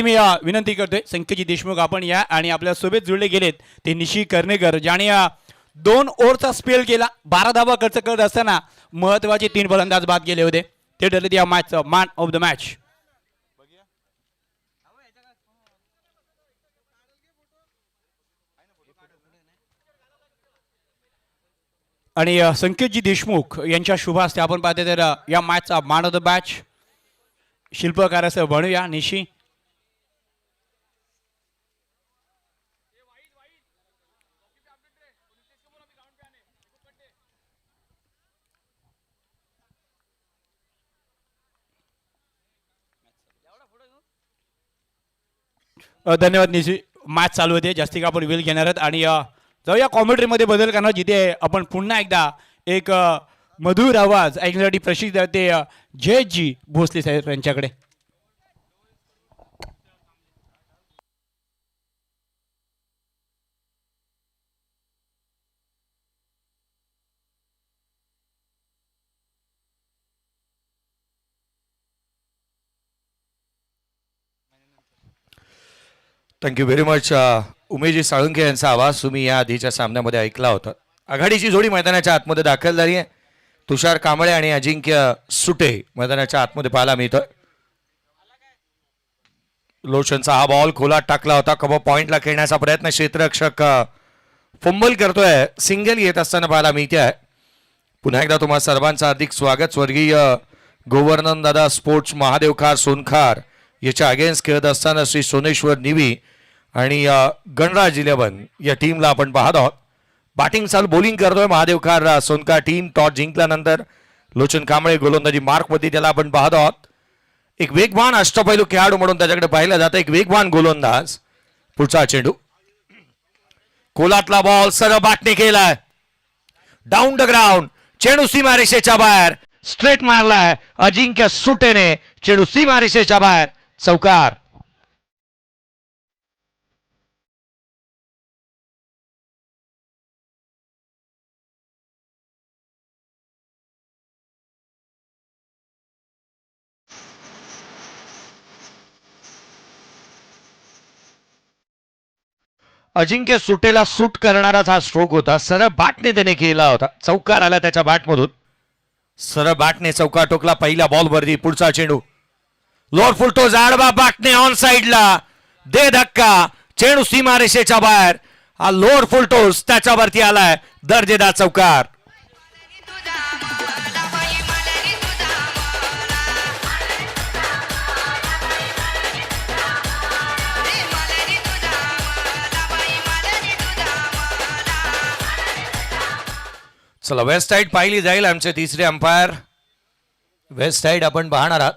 मी विनंती करतोय संकेतजी देशमुख आपण या आणि आपल्या सोबत जुळले गेलेत ते निशी कर्णेकर ज्याने 2 ओव्हरचा स्पेल केला 12 धावा खर्च करत असताना महत्त्वाचे 3 फलंदाज बाद गेले होते ते ठरले या मॅचचा मॅन ऑफ द मॅच. आणि संकेतजी देशमुख यांच्या शुभ हस्ते आपण पाहते तर या मॅचचा मॅन ऑफ द मॅच शिल्पकार असं बनूया निशी. धन्यवाद निशी. मॅच चालू होते जास्ती का आपण वेळ घेणार आहोत आणि जाऊया कॉमेंट्रीमध्ये बदल करणार जिथे आपण पुन्हा एकदा एक मधुर आवाज ऐकण्यासाठी प्रसिद्ध ते जयजी भोसले साहेब यांच्याकडे. Thank you very much. उमेशजी साळुंखे यांचा आवाज तुम्ही या आधीच्या सामन्यामध्ये ऐकला होता. आघाडीची जोडी मैदानाच्या आतमध्ये दाखल झाली आहे. तुषार कांबळे आणि अजिंक्य सुटे मैदानाच्या आतमध्ये पाहायला मिळतोय. लोशनचा हा बॉल खोलात टाकला होता. कबो पॉइंटला खेळण्याचा प्रयत्न क्षेत्ररक्षक फंबल करतोय. सिंगल येत असताना पाहायला मिळते आहे. पुन्हा एकदा तुम्हा सर्वांचं हार्दिक स्वागत. स्वर्गीय गोवर्धन दादा स्पोर्ट्स महादेवखार सोनखार याच्या अगेन्स्ट खेळत असताना श्री सोनेश्वर निवी आणि गणराज 11 या टीमला आपण पाहत आहोत. बॅटिंग चालू बॉलिंग करतोय महादेवखार सोनखार टीम. टॉस जिंकल्यानंतर लोचन कांबळे गोलंदाजी मार्कवरती त्याला आपण पाहत आहोत. एक वेगवान अष्टपैलू खेळाडू म्हणून त्याच्याकडे पाहिलं जातं. एक वेगवान गोलंदाज. पुढचा चेंडू कोलातला बॉल सरळ बॅटने केलाय डाऊन द ग्राउंड. चेंडू सीमारेषेच्या बाहेर स्ट्रेट मारलाय अजिंक्य सुटेने. चेंडू सीमारेषेच्या बाहेर चौकार. अजिंक्य सुटेला सूट करणाराच हा स्ट्रोक होता. सरळ बॅटने त्याने केला होता. चौकार आला त्याच्या बॅटमधून. सरळ बॅटने चौकार टोकला पहिल्या बॉलवरती. पुढचा चेंडू लोअर फुलटोज आडवा बॅटने ऑन साइडला दे धक्का. चेंडू सीमारेषेच्या बाहेर. हा लोअर फुलटोज त्याच्यावरती आलाय. दर्जेदार चौकार. चला वेस्ट साइड पाहिली जाईल. आमचे तिसरे अंपायर वेस्ट साइड आपण पाहणार आहात.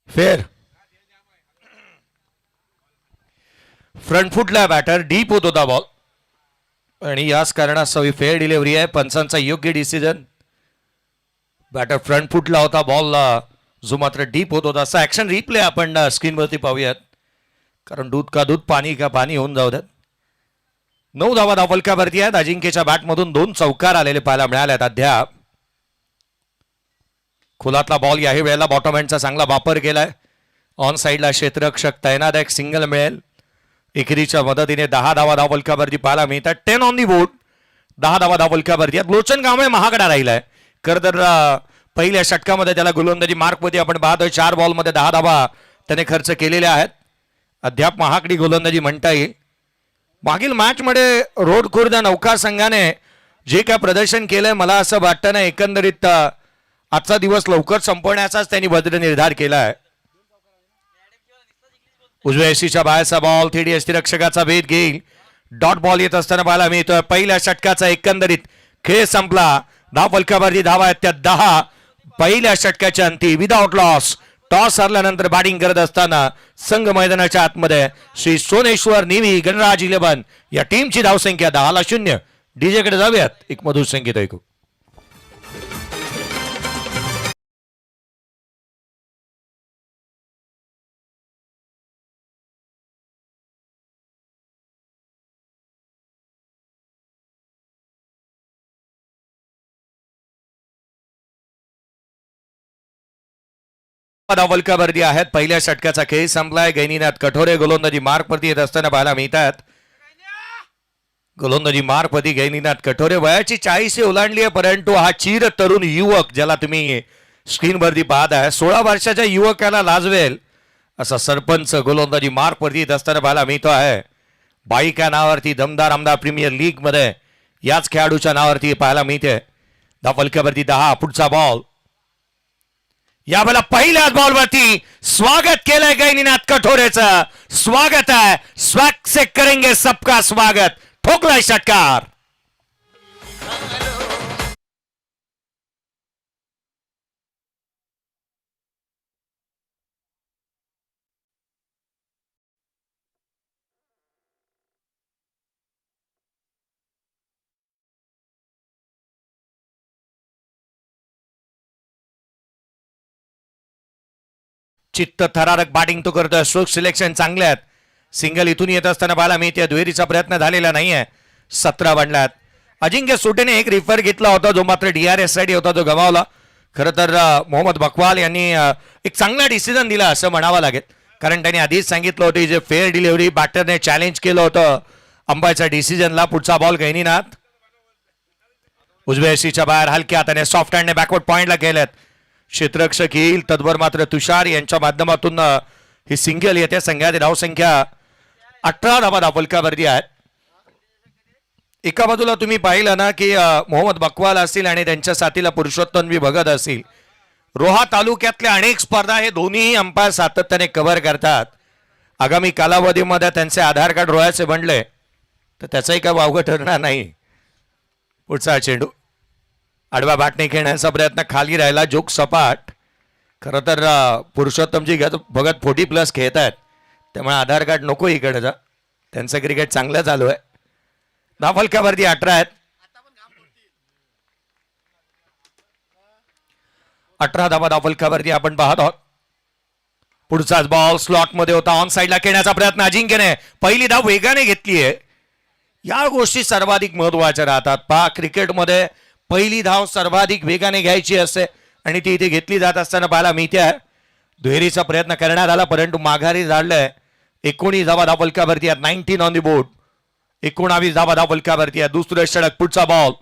फेर फ्रंट फुटला बॅटर. डीप होत होता बॉल आणि याच कारणास्तव फेअर डिलिव्हरी आहे. पंचांचा योग्य डिसिजन. बॅटर फ्रंट फुटला होता. बॉल जो मात्र डीप होत होता. असा ऍक्शन रिप्ले आपण स्क्रीनवरती पाहूयात कारण दूध का दूध पाणी का पाणी होऊन जाऊ द्यात. 9 धावा धावफलकावरती आहेत. अजिंक्यच्या बॅटमधून 2 चौकार आलेले पाहायला मिळाल्यात अद्याप. खोलातला बॉल याही वेळेला बॉटम हँडचा चांगला वापर केलाय. ऑन साईडला क्षेत्ररक्षक तैनात, एक सिंगल मिळेल. एकेरीच्या मदतीने 10 धावा धावफलकावरती पाहायला मिळतात. 10 ऑन दी बोर्ड, 10 धावा धावफलकावरती. लोचन कांबळे महागडा राहिलाय. खरं तर पहिल्या षटकामध्ये त्याला गोलंदाजी मार्कमध्ये आपण पाहतोय 4 बॉलमध्ये 10 धावा त्याने खर्च केलेल्या आहेत. अद्याप महागडी गोलंदाजी म्हणता येईल. मागील मॅचमध्ये रोड खुर्द नौका संघाने जे काय प्रदर्शन केलंय, मला असं वाटतं ना एकंदरीत आजचा दिवस लवकर संपवण्याचाच त्यांनी भद्र निर्धार केला आहे. उजव्या एसीच्या बाहेरचा बॉल थेट यष्टीरक्षकाचा भेद घेईल. डॉट बॉल येत असताना पाहायला मिळतोय. पहिल्या षटकाचा एकंदरीत खेळ संपला. धावफलकावरती धावा आहेत त्या 10. पहिल्या षटकाच्या अंती विदाउट लॉस. टॉस हरल्यानंतर बॅटिंग करत असताना संघ मैदानाच्या आतमध्ये श्री सोनेश्वर नेव्ही गणराज 11 या टीमची धावसंख्या 10-0. डीजेकडे जाऊयात, एक मधुर संगीत ऐकू. धावफलकावरती आहेत. पहिल्या षटकाचा खेळ संपलाय. गैनीनाथ कठोरे गोलंदाजी मार्कवरती येत असताना पाहायला मिळतात. गोलंदाजी मार्कवरती गैनीनाथ कठोरे. वयाची 40 ओलांडली आहे, परंतु हा चिर तरुण युवक ज्याला तुम्ही स्क्रीनवरती पाहत आहे, 16 वर्षाच्या युवकाला लाजवेल असा सरपंच गोलंदाजी मार्कवरती येत असताना पाहायला मिळतो आहे. बाईक या नावावरती दमदार आमदार प्रीमियर लीग मध्ये याच खेळाडूच्या नावावरती पाहायला मिळते. धावफलकावरती 10. पुढचा बॉल. यावेळेला पहिल्याच बॉलवरती स्वागत केलंय गैनीनाथ कठोरेचं. स्वागत आहे. स्वैग से करेंगे सबका स्वागत. ठोकलाय षटकार. चित्त थरारक बॅटिंग तो करतोय. स्ट्रोक सिलेक्शन चांगले आहेत. सिंगल इथून येत असताना पाहायला मिळते. दुहेरीचा प्रयत्न झालेला नाहीये. 17 बनल्यात. अजिंक्य सुटेने एक रिफर घेतला होता, जो मात्र DRS साठी होता, जो गमावला. खरं तर मोहम्मद बकवाल यांनी एक चांगला डिसिजन दिला असं म्हणावं लागेल, कारण त्यांनी आधीच सांगितलं होतं जे फेअर डिलिव्हरी बॅटरने चॅलेंज केलं होतं अंपायरच्या डिसिजनला. पुढचा बॉल गैनीनाथ उजव्या एसीच्या बाहेर हलक्या हाताने सॉफ्ट हँडने बॅकवर्ड पॉइंटला केलेत. क्षेत्ररक्षक येईल तद्वर मात्र तुषार यांच्या माध्यमातून ही सिंगल येते. संघाची धावसंख्या 18 धावा धावफलकावरती आहेत. एका बाजूला तुम्ही पाहिलं ना की मोहम्मद बकवाल असतील आणि त्यांच्या साथीला पुरुषोत्तम भगत असतील. रोहा तालुक्यातल्या अनेक स्पर्धा हे दोन्ही अंपायर सातत्याने कव्हर करतात. आगामी कालावधीमध्ये त्यांचे आधार कार्ड रोहाचे बनले तर त्याचाही काय वावगं ठरणार नाही. पुढचा चेंडू आडवा बॅटने खेळण्याचा प्रयत्न, खाली राहिला. जोक सपाट. खरं तर पुरुषोत्तमजी भगत 40+ खेळत आहेत, त्यामुळे आधार कार्ड नको इकडे. त्यांचं क्रिकेट चांगलं चालू आहे. धावफलकावरती 18 आहेत. 18 धावा धावफलकावरती आपण पाहत आहोत. पुढचाच बॉल स्लॉट मध्ये होता. ऑन साईडला खेळण्याचा प्रयत्न अजिंक्यने पहिली धाव वेगाने घेतली आहे. या गोष्टी सर्वाधिक महत्वाच्या राहतात. पहा, क्रिकेटमध्ये पहिली धाव सर्वाधिक वेगाने घ्यायची असते आणि ती इथे घेतली जात असताना पाहायला मिळते. दुहेरीचा प्रयत्न करण्यात आला, परंतु माघारी झालंय. 19 धावा धावफलकावरती आहेत. 19 ऑन दी बोर्ड. 19 धावा धावफलकावरती आहे. दुसरं षटक. पुढचा बॉल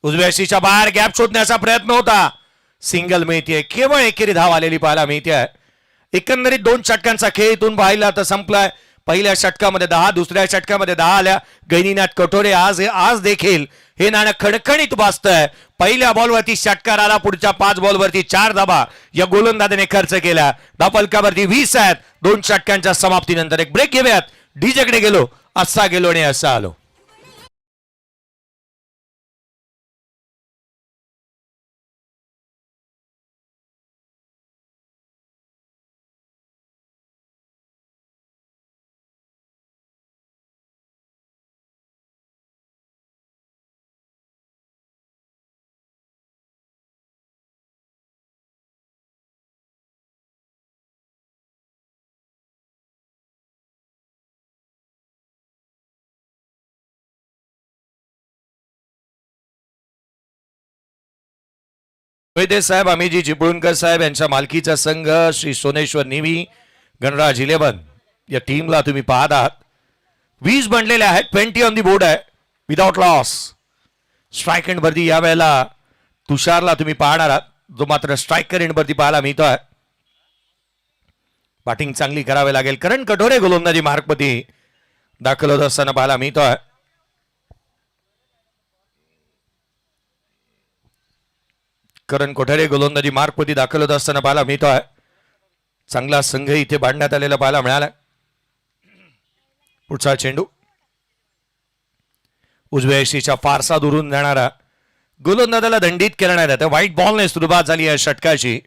उजव्या शीच्या बाहेर गॅप शोधण्याचा प्रयत्न होता. सिंगल मिळते. केवळ एकेरी धाव आलेली पाहायला मिळते. एकंदरीत 2 षटकांचा खेळ इथून पाहिला तर संपलाय. पहिल्या षटकामध्ये 10, दुसऱ्या षटकामध्ये 10 आल्या. गैनीनाथ कठोरे आज देखील हे नाणं खणखणीत वाजतंय. पहिल्या बॉलवरती षटकार आला. पुढच्या 5 बॉलवरती 4 धावा या गोलंदाजाने खर्च केल्या. धावफलकावरती 20 आहेत. 2 षटकांच्या समाप्तीनंतर एक ब्रेक घेऊयात. डीजेकडे गेलो, असा गेलो आणि असा आलो. वैद्य साहेब अमिजी चिपळूणकर साहेब यांच्या मालकीचा संघ श्री सोनेश्वर निवी गणराज 11 या टीमला तुम्ही पाहत आहात. 20 बनलेले आहेत. 20 ऑन दी बोर्ड आहे विदाउट लॉस. स्ट्राईक एंड वरती यावेळेला तुषारला तुम्ही पाहणार आहात, जो मात्र स्ट्रायकर एंड वरती पाहायला मिळतोय. बॅटिंग चांगली करावी लागेल. करण कठोरे गोलंदाजी मार्कमध्ये दाखल होत असताना पाहायला मिळतोय. करण कोठारे गोलंदाजी मार्कमध्ये दाखल होत असताना पाहायला मिळतोय. चांगला संघ इथे बांधण्यात आलेला पाहायला मिळाला. पुढचा चेंडू उजव्या यष्टीच्या फारसा दुरून जाणारा गोलंदाजाला दंडित करण्यात येतं. व्हाईट बॉलने सुरुवात झाली या षटकाची.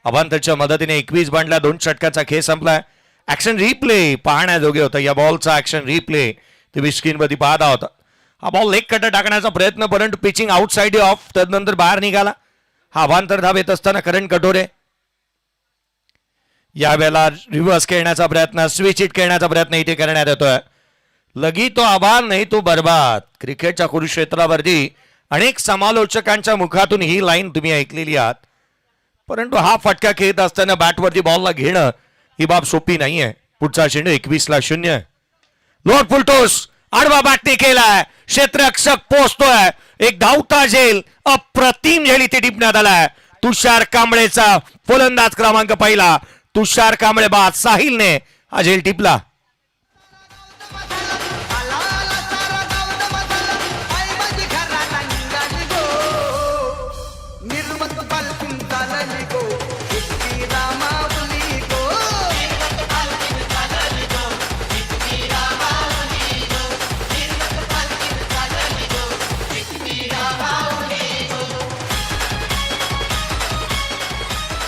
अभांतरच्या मदतीने 21 बांधला. 2 षटकाचा खेळ संपला. ऍक्शन रिप्ले पाहण्याजोगे होतं. या बॉलचा ऍक्शन रिप्ले तुम्ही स्क्रीनवरती पाहता होता. हा बॉल लेग कटर टाकण्याचा प्रयत्न, परंतु पिचिंग आउटसाइड ऑफ, त्यानंतर बाहेर निघाला. हा अभांतर धाव येत असताना करण कठोरे यावेळेला रिव्हर्स खेळण्याचा प्रयत्न, स्विच हिट खेळण्याचा प्रयत्न इथे करण्यात येतोय. लगी तो आभार नाही तो बर्बाद. क्रिकेटच्या कुरुक्षेत्रावरती अनेक समालोचकांच्या मुखातून ही लाईन तुम्ही ऐकलेली आहात, परंतु हा फटका खेळत असताना बॅटवरती बॉलला घेणं ही बाब सोपी नाहीये. पुढचा चेंडू 21-0. लोड फुलटोस आडवा बॅटने केलाय. क्षेत्ररक्षक पोहोचतोय. एक धावता झेल, अप्रतिम झेल इथे टिपण्यात आलाय. तुषार कांबळेचा फलंदाज क्रमांक पहिला. तुषार कांबळे बाद साहिलने हा झेल टिपला.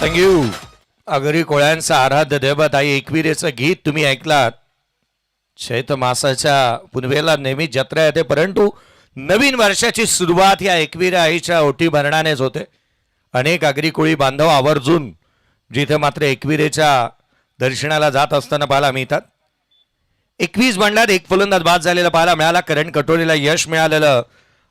थँक्यू. आगरी कोळ्यांचा आराध्य दैवत आई एकविरेचं गीत तुम्ही ऐकलात. चैत्र मासाच्या पुनवेला नेहमी जत्रा येते, परंतु नवीन वर्षाची सुरुवात या एकविरे आईच्या ओटी भरणानेच होते. अनेक आगरी कोळी बांधव आवर्जून जिथे मात्र एकविरेच्या दर्शनाला जात असताना पाहायला मिळतात. 21 बंडात 1 फलंदाज बाद झालेला पाहायला मिळाला. करण कटोरीला यश मिळालेलं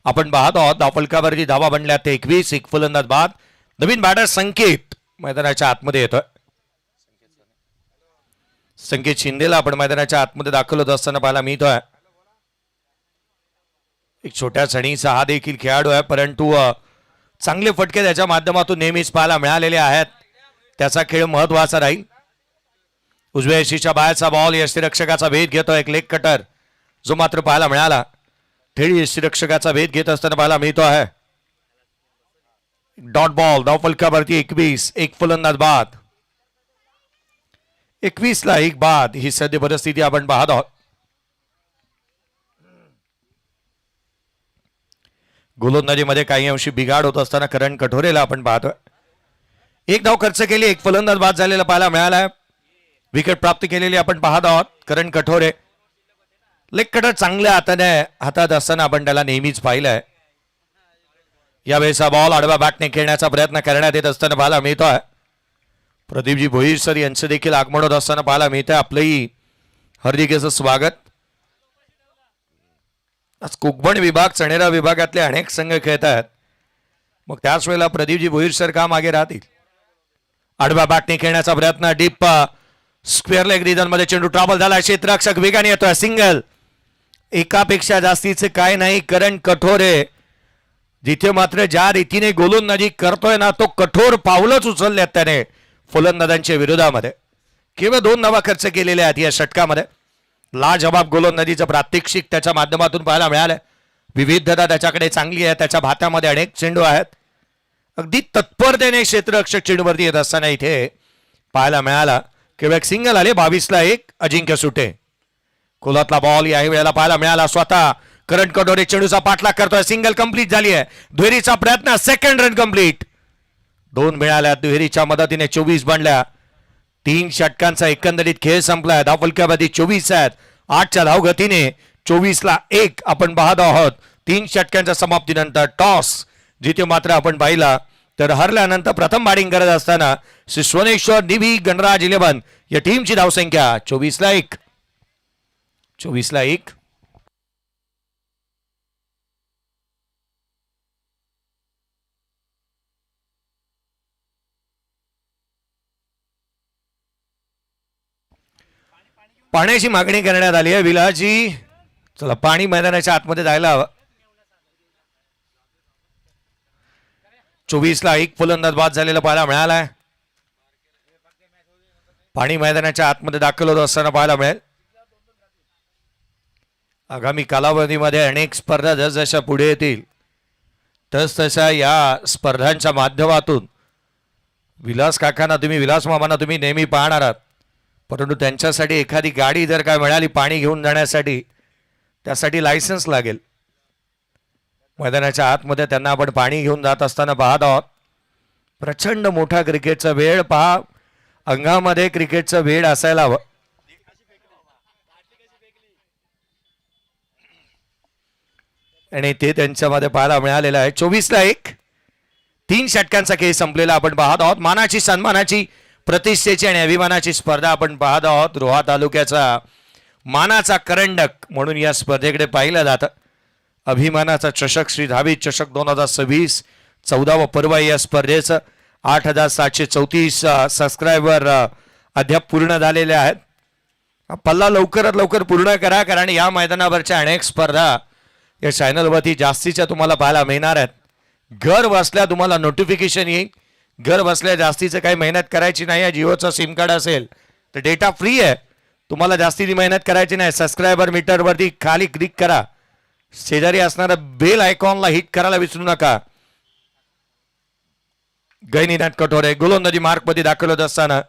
आपण पाहत आहोत. धावफलकावरती धावा बनल्या ते 21. 1 फलंदाज बाद. नवीन बॅटर संकेत मैदानाच्या आतमध्ये येतोय. संकेत शिंदेला आपण मैदानाच्या आतमध्ये दाखल होत असताना पाहायला मिळतोय. एक छोट्या सणीचा हा देखील खेळाडू आहे, परंतु चांगले फटके त्याच्या माध्यमातून नेहमीच पाहायला मिळालेले आहेत. त्याचा खेळ महत्वाचा राहील. उजव्या यष्टीच्या बाहेरचा बॉल यष्टीरक्षकाचा भेद घेतो. एक लेग कटर जो मात्र पाहायला मिळाला. थेट यष्टीरक्षकाचा भेद घेत असताना पाहायला मिळतो आहे. Dot ball धावफलकावरती 21. 1 फलंदाज बाद. 21-1 बाद ही सद्य परिस्थिती आपण पाहत आहोत. गोलंदाजीमध्ये काही अंशी बिघाड होत असताना करण कठोरेला आपण पाहतोय. 1 धाव खर्च केली. 1 फलंदाज बाद झालेला पाहायला मिळाला. विकेट प्राप्त केलेली आपण पाहत आहोत. करण कठोरे लेग कटर चांगल्या हाताने हातात असताना आपण त्याला नेहमीच पाहिलंय. यावेळेचा बॉल आडवा बॅटने खेळण्याचा प्रयत्न करण्यात येत असताना पाहायला मिळतोय. प्रदीपजी भोईर सर यांचं देखील आगमन होत असताना पाहायला मिळतंय. आपलंही हार्दिक स्वागत. आज कोकण विभाग, चणेरा विभागातले अनेक संघ खेळत आहेत, मग त्याच वेळेला प्रदीपजी भोईर सर का मागे राहतील. आडवा बॅटने खेळण्याचा प्रयत्न, डीप स्क्वेअर लेग रिजन मध्ये चेंडू ट्रॅव्हल झाला. क्षेत्ररक्षक वेगाने येतोय. सिंगल. एकापेक्षा जास्तीचे काय नाही. करण कठोरे जिथे मात्र ज्या रीतीने गोलंदाजी करतोय ना, तो कठोर पावलंच उचलल्यात त्याने फलंदाजांच्या विरोधामध्ये. केवळ 2 धावा खर्च केलेल्या आहेत या षटकामध्ये. लाजवाब गोलंदाजीचं प्रात्यक्षिक त्याच्या माध्यमातून पाहायला मिळालं. विविधता त्याच्याकडे चांगली आहे. त्याच्या भात्यामध्ये अनेक चेंडू आहेत. अगदी तत्परतेने क्षेत्ररक्षक चेंडूवरती येत असताना इथे पाहायला मिळाला. केवळ एक सिंगल आले. 22-1 अजिंक्य सुटे. कोलातला बॉल याही वेळेला पाहायला मिळाला. स्वतः करण कठोरे चेंडूचा पाठलाग करतोय. सिंगल कंप्लीट झाली आहे. दुहेरीचा प्रयत्न, सेकंड रन कंप्लीट. 2 मिळाल्या. दुहेरीच्या मदतीने 24 बनल्या. 3 षटकांचा एकंदरीत खेळ संपलाय. धावफलकावरती 24 आहेत. 8च्या धावगतीने 24-1 आपण पाहत आहोत. 3 षटकांच्या समाप्तीनंतर टॉस जिथे मात्र आपण पाहिला तर हरल्यानंतर प्रथम बॅटिंग करत असताना श्री सोनेश्वर निवी गणराज 11 या टीमची धावसंख्या 24-1. 24-1. पाण्याची मागणी करण्यात आली आहे विलाजी. चला पाणी मैदानाच्या आतमध्ये जायला हवं. 24 ला एक फलंदाज बाद झालेला पाहायला मिळालाय. पाणी मैदानाच्या आतमध्ये दाखल होत असताना पाहायला मिळेल. आगामी कालावधीमध्ये अनेक स्पर्धा जसजशा पुढे येतील तसतशा या स्पर्धांच्या माध्यमातून विलास काकांना तुम्ही, विलास मामांना तुम्ही नेहमी पाहणार आहात. परंतु त्यांच्यासाठी एखादी गाडी जर काय मिळाली पाणी घेऊन जाण्यासाठी, त्यासाठी लायसन्स लागेल. मैदानाच्या आतमध्ये त्यांना आपण पाणी घेऊन जात असताना पाहत आहोत. प्रचंड मोठा क्रिकेटचा वेळ पहा, अंगामध्ये क्रिकेटचा वेळ असायला हवं. आणि ते त्यांच्यामध्ये पाहायला मिळालेलं आहे. 24 ला 1, 3 षटकांचा खेळ संपलेला आपण पाहत आहोत. मानाची, सन्मानाची, प्रतिष्ठेची आणि अभिमानाची स्पर्धा आपण पाहत आहोत. रोहा तालुक्याचा मानाचा करंडक म्हणून या स्पर्धेकडे पाहिलं जातं. अभिमानाचा चषक श्री धावित चषक 2026 14वा पर्व या स्पर्धेचं 8734 सबस्क्रायबर अद्याप पूर्ण झालेले आहेत. पल्ला लवकरात लवकर पूर्ण करा, कारण या मैदानावरच्या अनेक स्पर्धा या चॅनलवरती जास्तीच्या तुम्हाला पाहायला मिळणार आहेत. घर बसल्या तुम्हाला नोटिफिकेशन येईल. घर बसल्या जास्तीचं काही मेहनत करायची नाही आहे. जिओचा सिम कार्ड असेल तर डेटा फ्री आहे, तुम्हाला जास्तीची मेहनत करायची नाही. सबस्क्रायबर मीटरवरती खाली क्लिक करा, शेजारी असणारा बेल आयकॉनला हिट करायला विसरू नका. गैनीनाथ कठोरे गोलंदाजी मार्कमध्ये दाखल होत असताना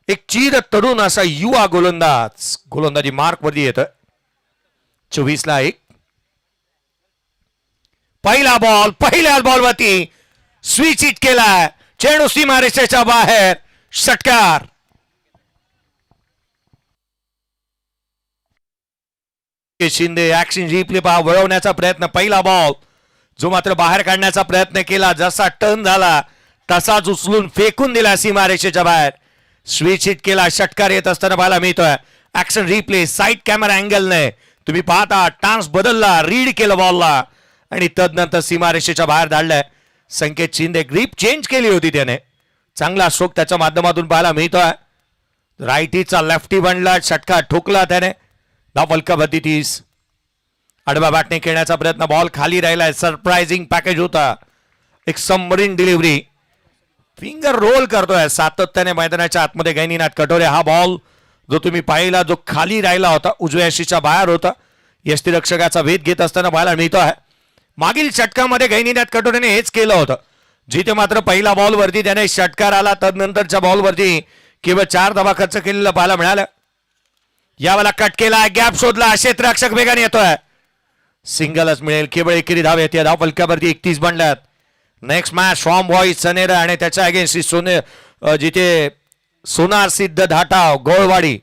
एक चीर तरुण असा युवा गोलंदाज गोलंदाजी मार्कमध्ये येतं. 24 ला 1. पहिला बॉल, पहिल्याच बॉलवरती स्विच हिट केलाय. चेंडू सीमारेषेच्या बाहेर, षटकार. शिंदे ऍक्शन रिप्ले पहा, वळवण्याचा प्रयत्न. पहिला बॉल जो मात्र बाहेर काढण्याचा प्रयत्न केला, जसा टर्न झाला तसाच उचलून फेकून दिला सीमारेषेच्या बाहेर. स्विच हिट केला, षटकार येत असताना पाहायला मिळतोय. ऍक्शन रिप्ले साईड कॅमेरा अँगलने तुम्ही पाहता, टान्स बदलला, रीड केलं बॉलला आणि तदनंतर सीमारेषेच्या बाहेर धाडलंय. संकेत शिंदे ग्रीप चेंज केली होती त्याने. चांगला स्ट्रोक त्याच्या माध्यमातून पाहायला मिळतोय. रायटीचा लेफ्टी बनला, षटकार ठोकला त्याने. फलकावरती 30. आडव्या बॅटने खेळण्याचा प्रयत्न, बॉल खाली राहिलाय. सरप्राइझिंग पॅकेज होता, एक सबमरीन डिलिव्हरी. फिंगर रोल करतोय सातत्याने मैदानाच्या आतमध्ये गैनीनाथ कटोरे. हा बॉल जो तुम्ही पाहिला, जो खाली राहिला होता, उजव्या यष्टीच्या बाहेर होता, यष्टीरक्षकाचा वेध घेत असताना पाहायला मिळतोय. मागील षटकामध्ये गैनीनाथ कटोरेने हेच केलं होतं, जिथे मात्र पहिला बॉलवरती त्याने षटकार आला, तदनंतरच्या बॉलवरती केवळ 4 धावा खर्च केलेलं पाहायला मिळालं. यावेळेला कट केला, गॅप शोधला, क्षेत्ररक्षक वेगाने येतोय. सिंगलच मिळेल, केवळ एकेरी धाव येते. धाव फलकावरती 31 बनल्यात. Next match from boys Sanera आणि त्याच्या अगेन्स्ट जिथे सोनार सिद्ध धाटाव गोळवाडी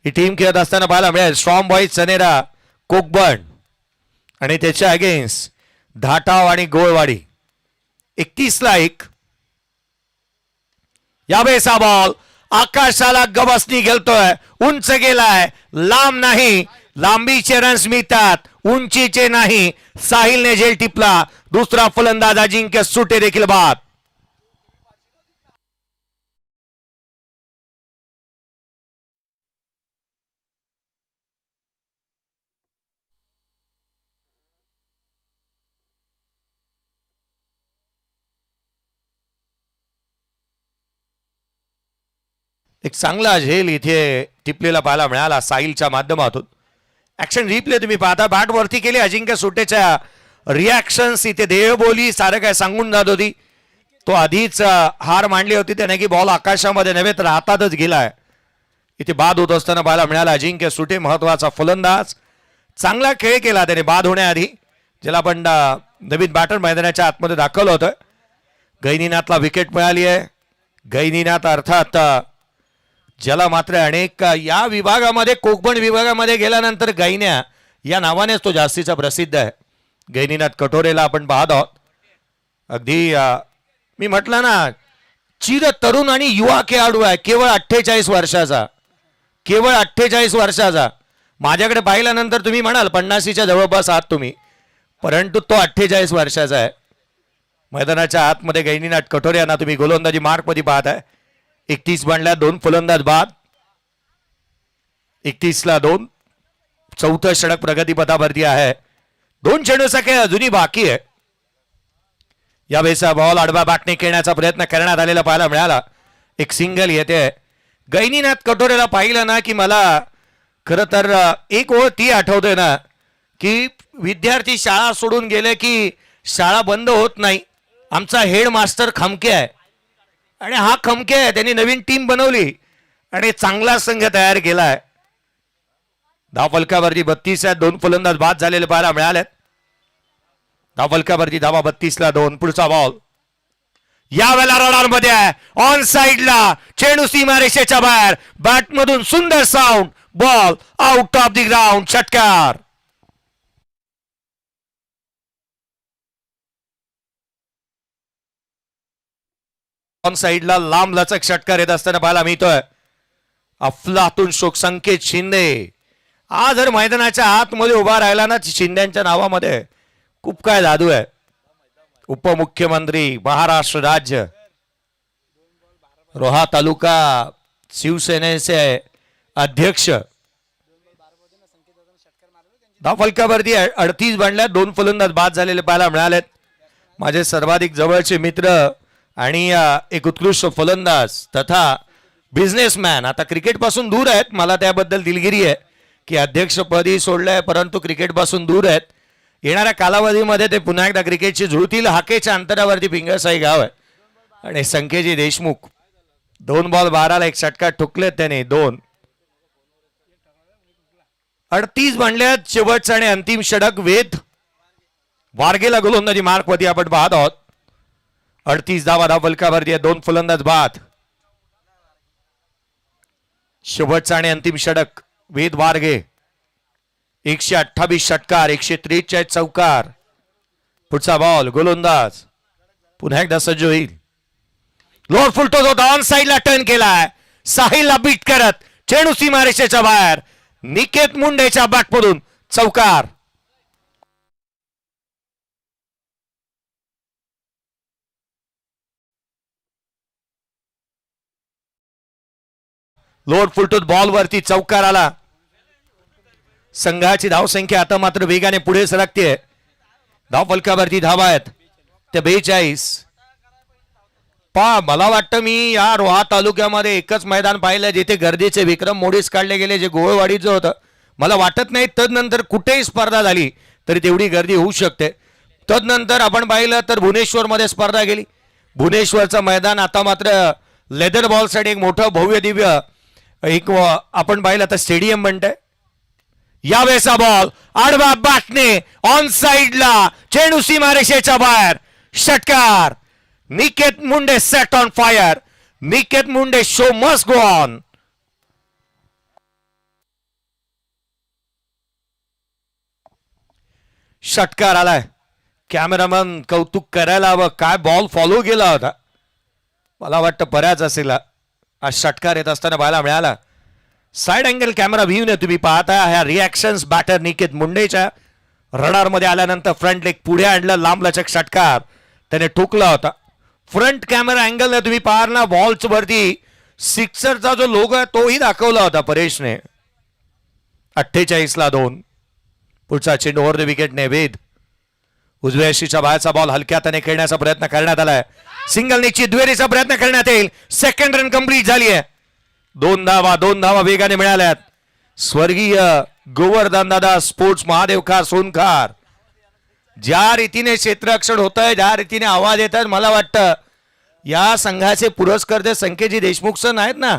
ही टीम खेळत असताना पाहायला मिळेल. स्ट्रॉम बॉईज सनेरा कोकबन आणि त्याच्या अगेन्स्ट धाटाव आणि गोळवाडी. 31 ला 1. यावेळेस हा बॉल आकाशाला गवसनी गेलतोय, उंच गेलाय, लांब नाही. लांबीचे रन्स मिळतात, उंचीचे नाही. साहिलने झेल टिपला. दुसरा फलंदाज अजिंक्य सुटे देखील बाद. एक चांगला झेल इथे टिपलेला पाहायला मिळाला साहिलच्या माध्यमातून. ऍक्शन रिप्ले तुम्ही पाहता, बॅट वरती केली. अजिंक्य सुट्टेच्या रिॲक्शन्स इथे देहबोली सारं काय सांगून जात होती. तो आधीच हार मांडली होती त्याने की बॉल आकाशामध्ये नव्हे तर हातातच गेलाय. इथे बाद होत असताना पाहायला मिळाला. अजिंक्य सुटे महत्वाचा फलंदाज, चांगला खेळ केला त्याने बाद होण्याआधी, ज्याला आपण नवीन बॅटर मैदानाच्या आतमध्ये दाखवलं होतं. गैनीनाथला विकेट मिळाली आहे. गैनीनाथ अर्थात ज्याला मात्र अनेक या विभागामध्ये, कोकण विभागामध्ये गेल्यानंतर गैन्या या नावानेच तो जास्तीचा प्रसिद्ध आहे. गैनीनाथ कटोरेला आपण पाहत आहोत. अगदी मी म्हटलं ना, चिर तरुण आणि युवा खेळाडू आहे. केवळ 48 वर्षाचा, केवळ 48 वर्षाचा. माझ्याकडे पाहिल्यानंतर तुम्ही म्हणाल 50च्या जवळपास आहात तुम्ही, परंतु तो 48 वर्षाचा आहे. मैदानाच्या आतमध्ये गैनीनाथ कटोरे यांना तुम्ही गोलंदाजी मार्कमध्ये पाहताय. 31 बनल्या, 2 फलंदाज बाद. 31-2. चौथं षटक प्रगतीपथावरती आहे. 2 चेंडूचा खेळ अजूनही बाकी आहे. यावेळेचा बॉल आडवा बॅटने खेळण्याचा प्रयत्न करण्यात आलेला पाहायला मिळाला. एक सिंगल येते. गैनीनाथ कटोरेला पाहिलं ना की मला खरं तर एक ओळ ती आठवते ना की विद्यार्थी शाळा सोडून गेले की शाळा बंद होत नाही. आमचा हेड मास्टर खमके आहे आणि हा खमके आहे. त्यांनी नवीन टीम बनवली आणि चांगला संघ तयार केलाय. धाव फलकावरती 32 आहेत. 2 फलंदाज बाद झालेले पाहायला मिळालेत. धाव फलकावरती धावा 32-2. पुढचा बॉल यावेळेला रडारमध्ये आहे. ऑन साइडला चेंडू सीमारेषेच्या बाहेर. बॅटमधून सुंदर sound. Ball out of the ground. षटकार. ऑन साइडला लांब लचक षटकार येत असताना पाहायला मिळतोय. अफलातून शोक संकेत शिंदे हा जर मैदानाच्या आतमध्ये उभा राहिला ना शिंद्यांच्या नावामध्ये खूप काय जादू आहे. उपमुख्यमंत्री महाराष्ट्र राज्य रोहा तालुका शिवसेनेचे अध्यक्ष. धाव फलकावरती 38 बनल्या. 2 फलंदाज बाद झालेले पाहायला मिळालेत. माझे सर्वाधिक जवळचे मित्र आणि एक उत्कृष्ट फलंदाज तथा बिझनेसमॅन आता क्रिकेट पासून दूर आहेत. मला त्याबद्दल दिलगिरी आहे की अध्यक्षपदी सोडलंय परंतु क्रिकेट पासून दूर आहेत. येणाऱ्या कालावधीमध्ये ते पुन्हा एकदा क्रिकेटची जुळतील. हाकेच्या अंतरावरती पिंगळसाई गाव आहे आणि संकेजी देशमुख 2 बॉल 12ला एक षटकार ठोकलेत त्याने. 2 38 बनल्यात. शेवटचा आणि अंतिम षटक वेद वारगेला गोलंदाजी मार्कवरती आपण पाहत आहोत. 38 धावा धाव फलकावरती आहे. 2 फलंदाज बाद. शेवटचा आणि अंतिम षटक वेद वारगे. 128 षटकार 143 चौकार. पुढचा बॉल गोलंदाज पुन्हा एकदा सज्ज होईल. लोअर फुलटो होता. ऑन साइडला टर्न केलाय. साहिलला बीट करत चेंडू सीमारेषेच्या बाहेर. निकेत मुंडेच्या बॅटमधून चौकार. लोअर फुलटूथ बॉल वरती चौकार आला. संघाची धावसंख्या आता मात्र वेगाने पुढे सरकते. धाव फलकावरती धावा आहेत त्या 42. मला वाटतं मी या रोहा तालुक्यामध्ये एकच मैदान पाहिलं जिथे गर्दीचे विक्रम मोडीस काढले गेले, जे गोळवाडीचं होतं. मला वाटत नाही तदनंतर कुठेही स्पर्धा झाली तरी तेवढी गर्दी होऊ शकते. तदनंतर आपण पाहिलं तर भुवनेश्वरमध्ये स्पर्धा गेली. भुवनेश्वरचं मैदान आता मात्र लेदर बॉलसाठी एक मोठं भव्य दिव्य एक आपण पाहिलं तर स्टेडियम बनतंय. यावेळेचा बॉल आडवा बॅटने ऑन साइडला चेंडू सीमारेषेच्या बाहेर. षटकार. Niket Munde set on fire. Niket Munde show must go on. षटकार आलाय. कॅमेरामन कौतुक करायला हवं. काय बॉल फॉलो केला होता. मला वाटतं बऱ्याच असेल. आज षटकार येत असताना पाहायला मिळाला. साइड अँगल कॅमेरा व्ह्यूने तुम्ही पाहता ह्या रिॲक्शन्स बॅटर निकेत मुंडेच्या. रडारमध्ये आल्यानंतर फ्रंट लेग पुढे आणलं. लांब लचक षटकार त्याने ठोकला होता. फ्रंट कॅमेरा अँगलने तुम्ही पाहाल ना बॉल्स वरती सिक्सरचा जो लोगो आहे तोही दाखवला होता परेशने. 48-2. पुढचा चेंडू ओव्हर द विकेटने वेद. उजव्या यशीच्या बाहेरचा बॉल हलक्या हाताने खेळण्याचा प्रयत्न करण्यात आलाय. सिंगल निश्चित दुहेरीचा प्रयत्न करण्यात येईल. सेकंड रन कंप्लीट झाली आहे. 2 धावा वेगाने मिळाल्यात. स्वर्गीय गोवर्धन दादा स्पोर्ट्स महादेवखार सोनखार ज्या रीतीने क्षेत्ररक्षण होत आहे, ज्या रीतीने आवाज येत आहे, मला वाटतं या संघाचे पुरस्कर्ते संकेतजी देशमुख सर आहेत ना.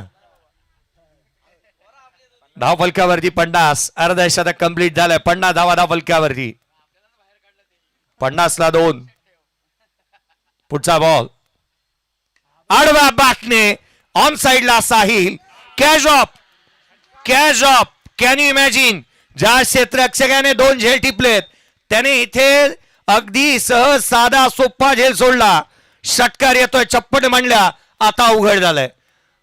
धाव फलकावरती 50. अर्धशतक कंप्लीट झालंय. 50 धावा धाव फलकावरती. 50-2. पुढचा बॉल आडवा बॅटने ऑन साइडला Sahil. Catch of. Can you imagine. ज्या क्षेत्ररक्षकाने 2 झेल टिपलेत त्याने इथे अगदी सहज साधा सोपा झेल सोडला. षटकार येतोय. चप्पट म्हणल्या. आता अवघड झालंय.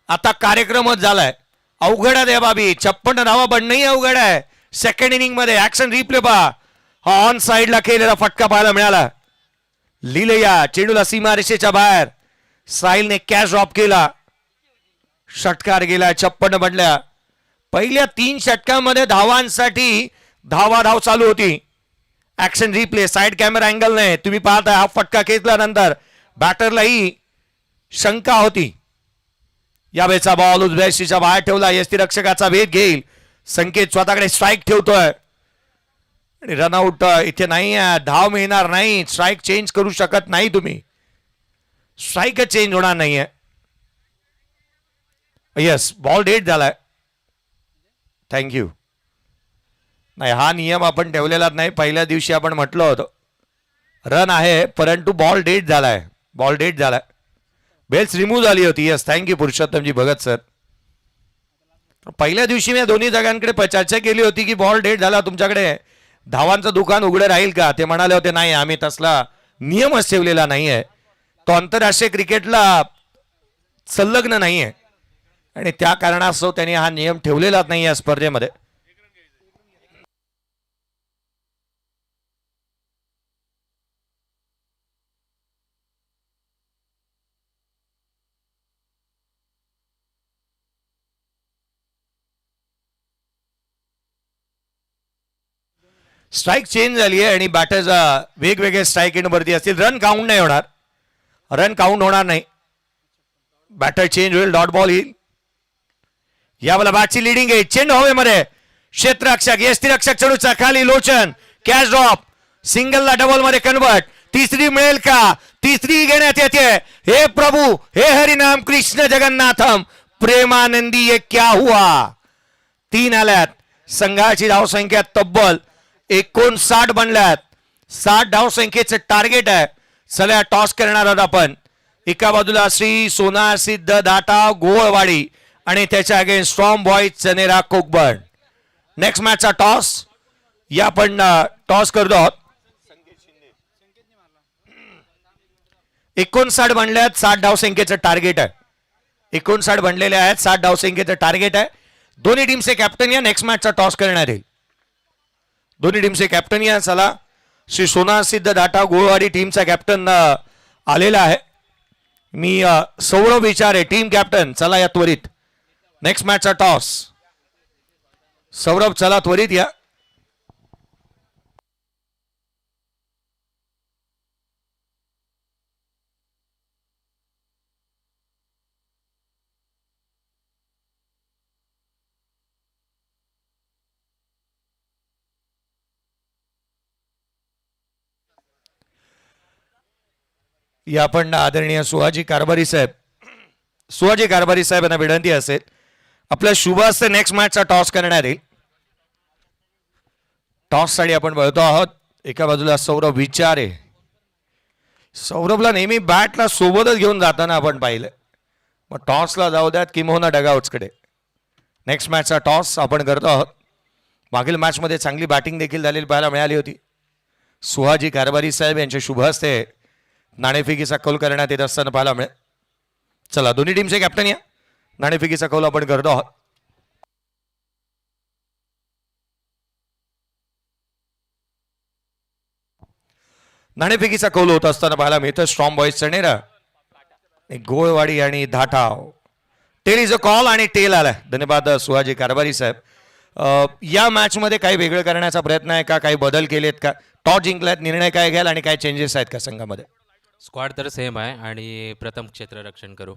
आता कार्यक्रमच झालाय. अवघड आहे बाबी. 56 धावा बनणंही अवघड आहे. सेकंड इनिंग मध्ये ऍक्शन रिप्ले पहा. हा ऑन साइडला केलेला फटका पाहायला मिळाला. लिलया चेंडूला सीमारेषेच्या बाहेर. साहिलने कॅच ड्रॉप केला. षटकार गेला. 56 बनल्या. पहिल्या 3 षटकांमध्ये धावांसाठी धाव चालू होती. Action replay, side camera angle नाही, तुम्ही पाहताय हा फटका खेचल्यानंतर बॅटरलाही शंका होती. यावेळेचा बॉल उजव्या शीच्या बाहेर ठेवला. यष्टीरक्षकाचा वेध घेईल. संकेत स्वतःकडे स्ट्राईक ठेवतोय आणि रनआउट इथे नाही आहे. धाव मिळणार नाही. स्ट्राईक चेंज करू शकत नाही तुम्ही. स्ट्राईक चेंज होणार नाहीये. येस, बॉल डेट झालाय. थँक्यू. नाही, हा नियम आपण ठेवलेला नाही. पहिल्या दिवशी आपण म्हटलं होतं रन आहे, परंतु बॉल डेट झालाय. बॉल डेट झालाय. बेल्स रिमूव्ह झाली होती. येस, थँक्यू पुरुषोत्तमजी भगत सर. पहिल्या दिवशी मी दोन्ही जागांकडे चर्चा केली होती की बॉल डेट झाला, तुमच्याकडे धावांचं दुकान उघडं राहील का. ते म्हणाले होते नाही, आम्ही तसला नियमच ठेवलेला नाहीये. तो आंतरराष्ट्रीय क्रिकेटला संलग्न नाहीये आणि त्या कारणास्तव त्यांनी हा नियम ठेवलेलाच नाही या स्पर्धेमध्ये. स्ट्राईक चेंज झाली आहे आणि बॅटर्स वेगवेगळे स्ट्राईक एंडवरती असतील. रन काउंट नाही होणार. रन काउंट होणार नाही. बॅटर चेंज होईल. डॉट बॉल येईल. यावेळेला बॅटची लिडिंग आहे. चेंडू हवेमध्ये. क्षेत्ररक्षक, यष्टीरक्षक चढूचा खाली. लोचन कॅच ड्रॉप. सिंगलला डबल मध्ये कन्वर्ट. तिसरी मिळेल का. तिसरी घेण्यात येते. हे प्रभू, हे हरिनाम कृष्ण जगन्नाथम प्रेमानंदी, ये क्या हुआ. 3 आल्यात. संघाची धावसंख्या तब्बल 59 बनल्यात. 60 धावसंख्येचं टार्गेट आहे. चला टॉस करणार आहोत आपण. एका बाजूला श्री सोनार सिद्ध दाटा गोळवाडी आणि त्याच्या अगेन्स्ट स्ट्रॉंग बॉय चनेरा कोकबर्न. नेक्स्ट मॅचचा टॉस या आपण टॉस करतो आहोत. 59 बनल्यात. 60 धावसंख्येचं टार्गेट आहे. 59 बनलेले आहेत. 60 धावसंख्येचं टार्गेट आहे. दोन्ही टीमचे कॅप्टन या नेक्स्ट मॅचचा टॉस करण्यात येईल. दोन्ही टीमचे कॅप्टन या. चला, श्री सोनार सिद्ध दाटा गोळवाडी टीमचा कॅप्टन आलेला आहे. मी सौरभ विचारे टीम कॅप्टन. चला या त्वरित नेक्स्ट मॅचचा टॉस. सौरभ चला त्वरित या. या आपण आदरणीय सुहाजी कारभारी साहेब यांना विनंती असेल आपल्या शुभ हस्ते नेक्स्ट मॅचचा टॉस करण्यात येईल. टॉस साठी आपण बघतो आहोत. एका बाजूला सौरभ विचारे. सौरभला नेहमी बॅटला सोबतच घेऊन जाताना आपण पाहिलं. मग टॉसला जाऊ द्यात किंवा डगआउट्सकडे. नेक्स्ट मॅचचा टॉस आपण करतो आहोत. मागील मॅचमध्ये चांगली बॅटिंग देखील झालेली पाहायला मिळाली होती. सुहाजी कारभारी साहेब यांच्या शुभ हस्ते नाणेफेकीचा कौल करण्यात येत असताना पाहायला मिळेल. चला, दोन्ही टीमचे कॅप्टन या. नाणेफेकीचा कौल आपण करतो आहोत. नाणेफेकीचा कौल होत असताना पाहायला मिळतं स्ट्रॉंग बॉयज चणेरा, गोळवाडी आणि Dhatav. Tail is a call आणि टेल आलाय. धन्यवाद सुहाजी कारभारी साहेब. या मॅच मध्ये काही वेगळं करण्याचा प्रयत्न आहे का. काही बदल केलेत का. टॉस जिंकल्यात. निर्णय काय घ्याल आणि काय चेंजेस आहेत का संघामध्ये. स्क्वॉड तर सेम आहे आणि प्रथम क्षेत्ररक्षण करू.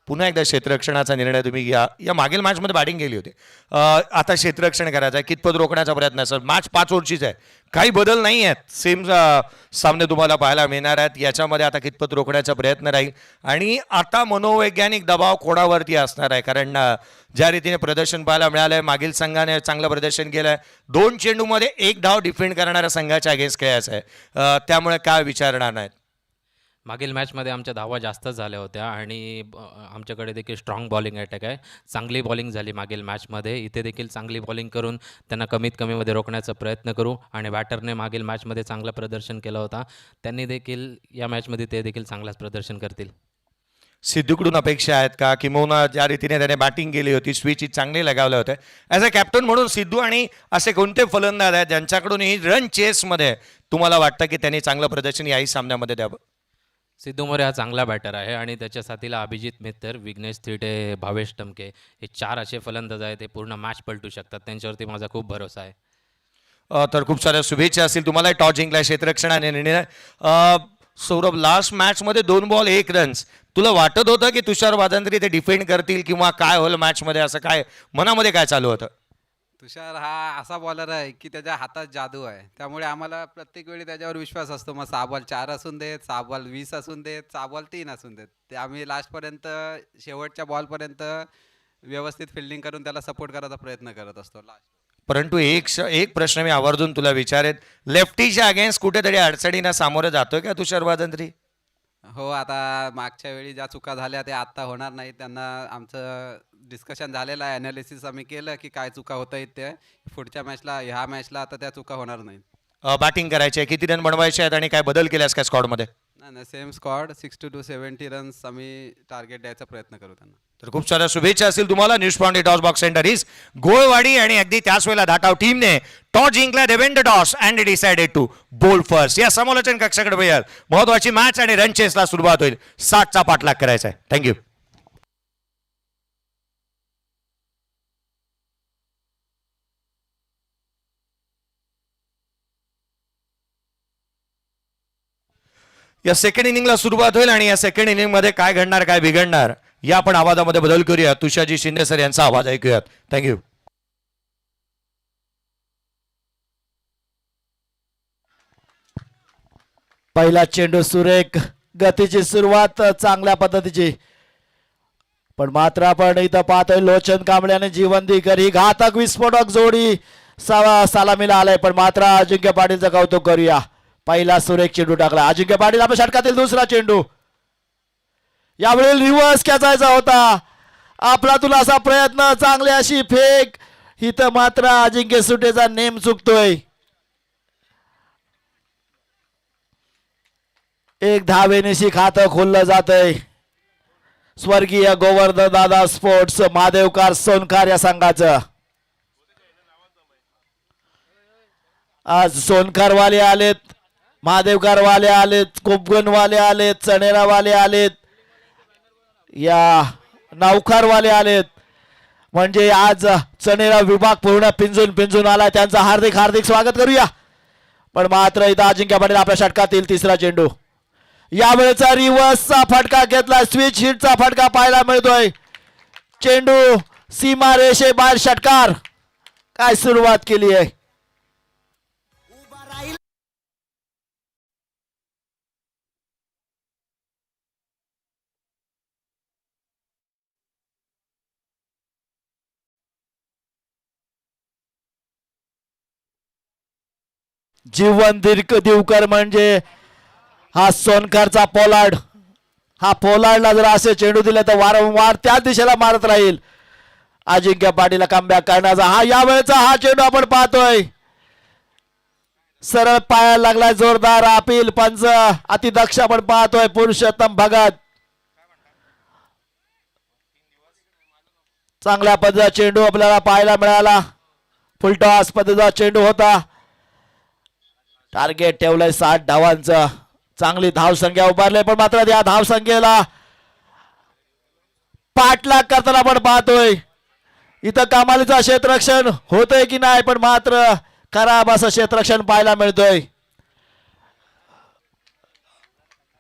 पुन्हा एकदा क्षेत्ररक्षणाचा निर्णय तुम्ही घ्या. या मागील मॅचमध्ये बॅटिंग केली होती. आता क्षेत्ररक्षण करायचं आहे. कितपत रोखण्याचा प्रयत्न आहे सर. मॅच 5 ओव्हरचीच आहे. काही बदल नाही आहेत. सेम सामने तुम्हाला पाहायला मिळणार आहेत. याच्यामध्ये आता कितपत रोखण्याचा प्रयत्न राहील आणि आता मनोवैज्ञानिक दबाव कोणावरती असणार आहे. कारण ज्या रीतीने प्रदर्शन पाहायला मिळालंय, मागील संघाने चांगलं प्रदर्शन केलंय. 2 चेंडूमध्ये 1 धाव डिफेंड करणाऱ्या संघाच्या अगेन्स्ट खेळायचं आहे. त्यामुळे काय विचारणार नाहीत. मागील मॅचमध्ये आमच्या धावा जास्त झाल्या होत्या आणि आमच्याकडे देखील स्ट्रॉंग बॉलिंग अटॅक आहे. चांगली बॉलिंग झाली मागील मॅचमध्ये. इथे देखील चांगली बॉलिंग करून त्यांना कमीत कमीमध्ये रोखण्याचा प्रयत्न करू. आणि बॅटरने मागील मॅचमध्ये चांगलं प्रदर्शन केलं होता. त्यांनी देखील या मॅचमध्ये ते देखील चांगलंच प्रदर्शन करतील. सिद्धूकडून अपेक्षा आहेत का. किंवा ज्या रीतीने त्याने बॅटिंग केली होती, स्विच चांगले लगावले होते. ॲज अ कॅप्टन म्हणून सिद्धू आणि असे कोणते फलंदाज आहेत ज्यांच्याकडून ही रन चेसमध्ये तुम्हाला वाटतं की त्यांनी चांगलं प्रदर्शन याही सामन्यामध्ये द्यावं. सिद्धू मोरे हा चांगला बॅटर आहे आणि त्याच्या साथीला अभिजित मित्तर, विघ्नेश थिटे, भावेश टमके हे 4 असे फलंदाज आहेत ते पूर्ण मॅच पलटू शकतात. त्यांच्यावरती माझा खूप भरोसा आहे. तर खूप साऱ्या शुभेच्छा असतील तुम्हाला. टॉस जिंकला क्षेत्ररक्षणाने निर्णय. सौरभ, लास्ट मॅच मध्ये 2 बॉल 1 रन्स, तुला वाटत होतं की तुषार वाजंत्री ते डिफेंड करतील किंवा काय होईल मॅच मध्ये, असं काय मनामध्ये काय चालू होतं? तुषार हा असा बॉलर आहे की त्याच्या हातात जादू आहे, त्यामुळे आम्हाला प्रत्येक वेळी त्याच्यावर विश्वास असतो. मग 6 बॉल 4 असून देत, 6 बॉल 20 असून देत, 6 बॉल 3 असून देत, ते आम्ही लास्टपर्यंत शेवटच्या बॉलपर्यंत व्यवस्थित फिल्डिंग करून त्याला सपोर्ट करायचा प्रयत्न करत असतो. परंतु एक प्रश्न मी आवर्जून तुला विचारेन, लेफ्टीच्या अगेन्स्ट कुठेतरी अडचणींना सामोरं जातोय का तुषार वाजंत्री? हो, आता मागच्या वेळी ज्या चुका झाल्या त्या आत्ता होणार नाहीत. त्यांना आमचं डिस्कशन झालेलं आहे, ॲनालिसिस आम्ही केलं की काय चुका होत आहेत ते पुढच्या मॅचला, ह्या मॅचला आता त्या चुका होणार नाहीत. बॅटिंग करायची आहे, किती रन बनवायचे आहेत आणि काय बदल केल्यास काय स्क्वॉडमध्ये? नाही नाही, सेम स्क्वॉड, 60 to 70 रन्स आम्ही टार्गेट द्यायचा प्रयत्न करू त्यांना. तर खूप साऱ्या शुभेच्छा असतील तुम्हाला. News point toss box centre is Golwadi आणि अगदी त्याच वेळेला धाटाव टीमने टॉस जिंकला. They won the toss and decided to bowl first. या समालोचन कक्षाकडे वळूयात. महत्वाची मॅच आणि रन चेसला सुरुवात होईल. 60चा पाठलाग करायचा आहे. थँक्यू. या सेकंड इनिंगला सुरुवात होईल आणि या सेकंड इनिंग मध्ये काय घडणार, काय बिघडणार, या आपण आवाजामध्ये बदल करूया. तुषारजी शिंदे सर यांचा आवाज ऐकूयात. थँक्यू. पहिला चेंडू सुरेख गतीची सुरुवात चांगल्या पद्धतीची, पण मात्र आपण इथं पाहतोय लोचन कांबळे आणि जीवन दिगर ही घातक विस्फोटक जोडी सलामीला आलाय. पण मात्र अजिंक्य पाटीलचं कौतुक करूया. पहिला सुरेख चेंडू टाकला अजिंक्य पाटील. आपल्या षटकातील दुसरा चेंडू, यावेळी रिव्हर्स खेचायचा होता. आपला असा प्रयत्न, चांगली अशी फेक, इथं मात्र अजिंक्य सुटेचा नेम चुकतोय. एक धावेनिशी खातं खोललं जातंय स्वर्गीय गोवर्धन दादा स्पोर्ट्स महादेवकार सोनकार या संघाचं. आज सोनकारवाले आलेत, महादेवकारवाले आलेत, कोपगनवाले आलेत, चणेरावाले आलेत, या नावकारवाले आलेत. म्हणजे आज चणेरा विभाग पूर्ण पिंजून आला. त्यांचं हार्दिक हार्दिक स्वागत करूया. पण मात्र इथं अजिंक्य पाटील आपल्या षटकातील तिसरा चेंडू, यावेळेचा रिव्हर्सचा फटका घेतला, स्विच हिटचा फटका पाहायला मिळतोय. चेंडू सीमा रेषे बाहेर, षटकार. काय सुरुवात केली आहे. जीवन दीर्घ दिवकर म्हणजे हा सोनकारचा पोलार्ड. हा पोलार्डला जर असे चेंडू दिले तर वारंवार त्याच दिशेला मारत राहील. अजिंक्य पाटीलला कमबॅक करण्याचा हा यावेळेचा हा चेंडू आपण पाहतोय. सरळ पायाला लागलाय, जोरदार अपील. पंच अतिदक्ष आपण पाहतोय, पुरुषोत्तम भगत. चांगल्या पद्धतीचा चेंडू आपल्याला पाहायला मिळाला. फुलटॉस पद्धतीचा चेंडू होता. टार्गेट ठेवलंय 60 धावांचं. चांगली धावसंख्या उभारली, पण मात्र या धावसंख्येला पाठलाग करताना आपण पाहतोय. इथं कमालीचं क्षेत्ररक्षण होतंय की नाही, पण मात्र खराब असं क्षेत्ररक्षण पाहायला मिळतोय.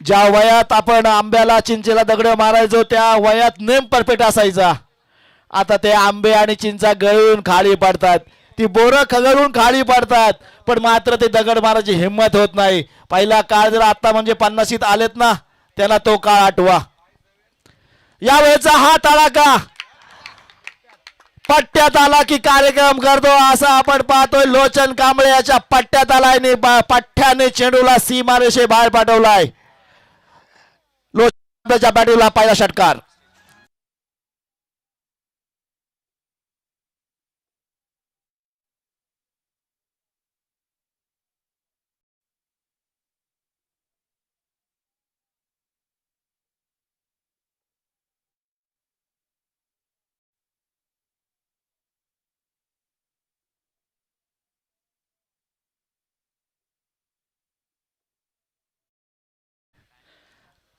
ज्या वयात आपण आंब्याला चिंचेला दगड मारायचो त्या वयात नेम परफेक्ट असायचा. आता ते आंबे आणि चिंचा गळून खाली पडतात, ती बोरं खगळून खाली पडतात, पण मात्र ते दगड मारायची हिंमत होत नाही. पहिला काळ जर आता म्हणजे 50शीत आलेत ना, त्यांना तो काळ आठवा. यावेळेचा हा तडाखा पट्ट्यात आला की कार्यक्रम करतो असं आपण पाहतोय. लोचन कांबळे याच्या पट्ट्यात आलाय, पट्ट्याने चेंडूला सीमारेषे बाहेर पाठवलाय. लोचनच्या बॅटिंगला पहिला षटकार.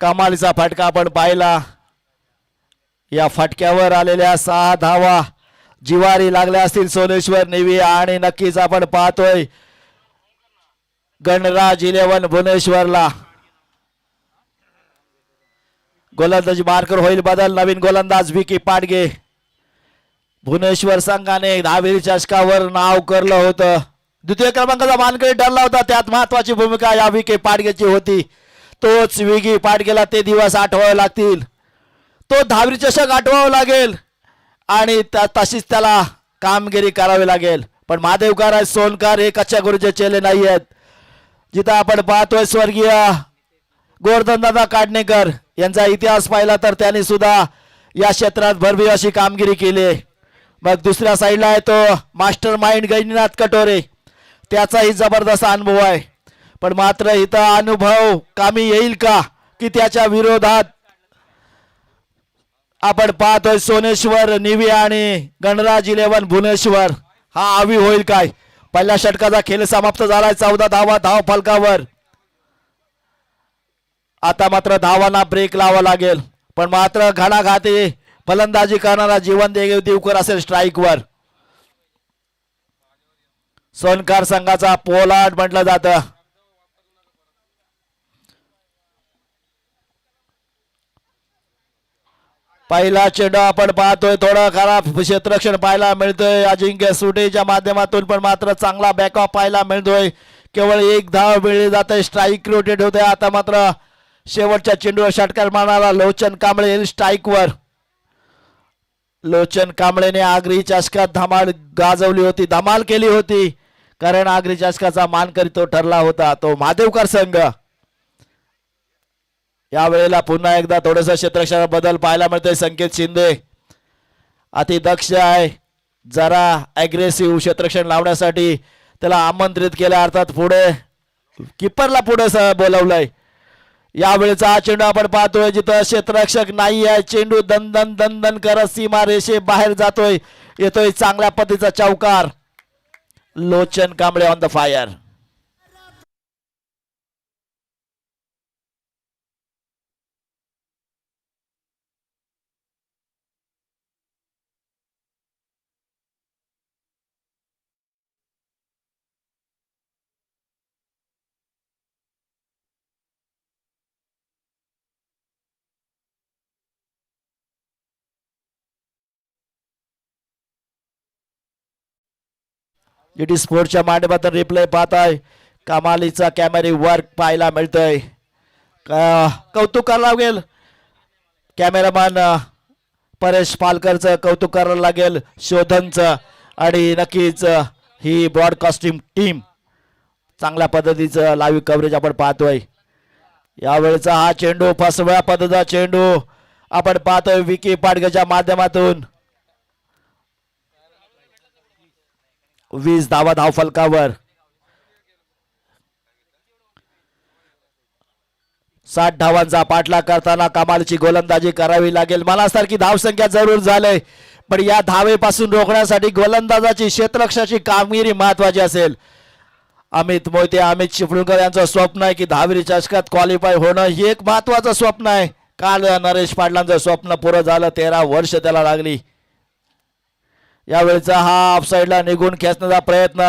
कमालीचा फटका आपण पाहिला. या फटक्यावर आलेल्या 6 धावा जिवारी लागल्या असतील सोनेश्वर नेवी आणि नक्कीच आपण पाहतोय गणराज 11 भुवनेश्वरला. गोलंदाजी मार्कर होईल बदल. नवीन गोलंदाज विकी पाडगे. भुवनेश्वर संघाने दहावी चषकावर नाव करलं होतं. द्वितीय क्रमांकाचा मानकरी ठरला होता. त्यात महत्वाची भूमिका या विकी पाडगेची होती. तोच विकी पाडगेला ते दिवस आठवावे लागतील. तो दहावी चषक आठवावं लागेल आणि तशीच त्याला कामगिरी करावी लागेल. पण महादेवकर सोनकर हे कच्च्या गुरुचे चेले नाही आहेत. जिथं आपण पाहतोय स्वर्गीय गोवर्धनदादा काडणेकर यांचा इतिहास पाहिला तर त्यांनी सुद्धा या क्षेत्रात भरभर अशी कामगिरी केली. मग दुसऱ्या साईडला आहे तो मास्टर माइंड गैनीनाथ कटोरे. त्याचाही जबरदस्त अनुभव आहे. पण मात्र इथं अनुभव कामी येईल का की त्याच्या विरोधात आपण पाहतोय सोनेश्वर निवी आणि गणराज 11 भुवनेश्वर. हा आवी होईल काय? पहिल्या षटकाचा खेळ समाप्त झालाय. 14 धावा धाव फलकावर. आता मात्र धावांना ब्रेक लावा लागेल. पण मात्र घणाघाती फलंदाजी करणारा जीवन देवकर असेल स्ट्राईकवर. सोनकर संघाचा पोलाद म्हटलं जातं. पहिला चेंडू आपण पाहतोय. थोडं खराब क्षेत्ररक्षण पाहायला मिळतोय अजिंक्य सुटेच्या माध्यमातून. पण मात्र चांगला बॅकअप पाहायला मिळतोय. केवळ 1 धाव मिळली जाते. स्ट्राईक रोटेट होते. आता मात्र शेवटच्या चेंडूवर षटकार मारणारा लोचन कांबळे येईल स्ट्राईकवर. लोचन कांबळेने आगरी चषकात धमाल गाजवली होती. धमाल केली होती. कारण आगरी चषकाचा मानकरी तो ठरला होता. तो महादेवकर संघ. यावेळेला पुन्हा एकदा थोडस क्षेत्ररक्षणात बदल पाहायला मिळतोय. संकेत शिंदे अति दक्ष आहे. जरा अग्रेसिव्ह क्षेत्ररक्षण लावण्यासाठी त्याला आमंत्रित केलं. अर्थात पुढे किपरला पुढे बोलवलंय. यावेळेचा हा चेंडू आपण पाहतोय जिथं क्षेत्ररक्षक नाही आहे. चेंडू दन दन करत सीमा रेषे बाहेर जातोय. येतोय चांगल्या पद्धतीचा चौकार. Lochan Kamble on the fire. GT स्पोर्टच्या माध्यमातून रिप्ले पाहताय. कमालीचा कॅमेरे वर्क पाहायला मिळतोय. कौतुक करावं लागेल कॅमेरामॅन परेश पालकरचं. कौतुक करावं लागेल शोधनचं. आणि नक्कीच ही ब्रॉडकास्टिंग टीम चांगल्या पद्धतीचं लाईव्ह कव्हरेज आपण पाहतोय. यावेळेचा हा चेंडू फसव्या पद्धतीचा चेंडू आपण पाहतोय विकी पाडगेच्या माध्यमातून. 20 धावा धाव फलकावर. 60 धावांचा पाठलाग करताना कमालीची गोलंदाजी करावी लागेल. मनासारखी धावसंख्या जरूर झाले. पण या धावेपासून रोखण्यासाठी गोलंदाजाची क्षेत्ररक्षणाची कामगिरी महत्वाची असेल. अमित मोहिते अमित चिपळूणकर यांचं स्वप्न आहे की दहावी चषकात क्वालिफाय होणं हे एक महत्वाचं स्वप्न आहे. काल नरेश पाटलांचं स्वप्न पुरं झालं. 13 वर्ष त्याला लागली. यावेळेचा हा ऑफसाईडला निघून खेचण्याचा प्रयत्न.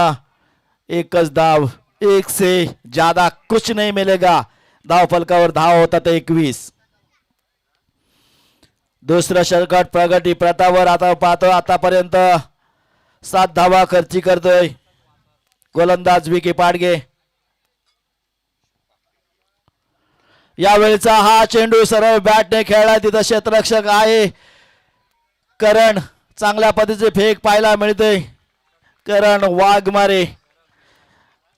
एकच धाव. 1 से ज्यादा कुछ नहीं मिलेगा. धाव फलकावर धाव होता ते 21. दुसरं षटक प्रगती प्रतावर. आता पाहतो आतापर्यंत 7 धावा खर्ची करतोय गोलंदाज विकी पाडगे. यावेळेचा हा चेंडू सरळ बॅटने खेळला. तिथं क्षेत्ररक्षक आहे करण. चांगल्या पद्धतीचे फेक पाहायला मिळते. करण वाघमारे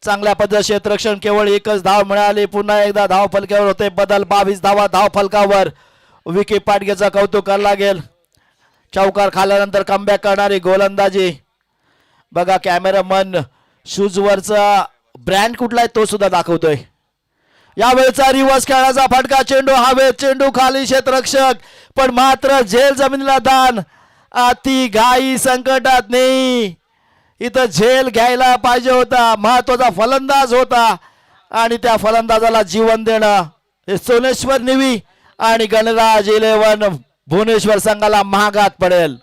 चांगल्या पद्धतीचे क्षेत्ररक्षण. केवळ 1च धाव मिळाली. पुन्हा एकदा धाव फलकावर होते बदल. 22 धावा धाव फलकावर. विकी पाडगेचा कौतुक करावं लागेल. चौकार खाल्यानंतर कमबॅक करणारी गोलंदाजी. बघा कॅमेरामन शूजवरचा ब्रँड कुठला आहे तो सुद्धा दाखवतोय. यावेळेचा रिव्हर्स खेळाचा फटका. चेंडू हवेत. चेंडू खाली. क्षेत्ररक्षक पण मात्र झेल जमिनीला दान. अति घाई संकटात नाही. इथं झेल घ्यायला पाहिजे होता. महत्वाचा फलंदाज होता आणि त्या फलंदाजाला जीवन देणं हे सोनेश्वर निवी आणि गणराज 11 भुवनेश्वर संघाला महागात पडेल.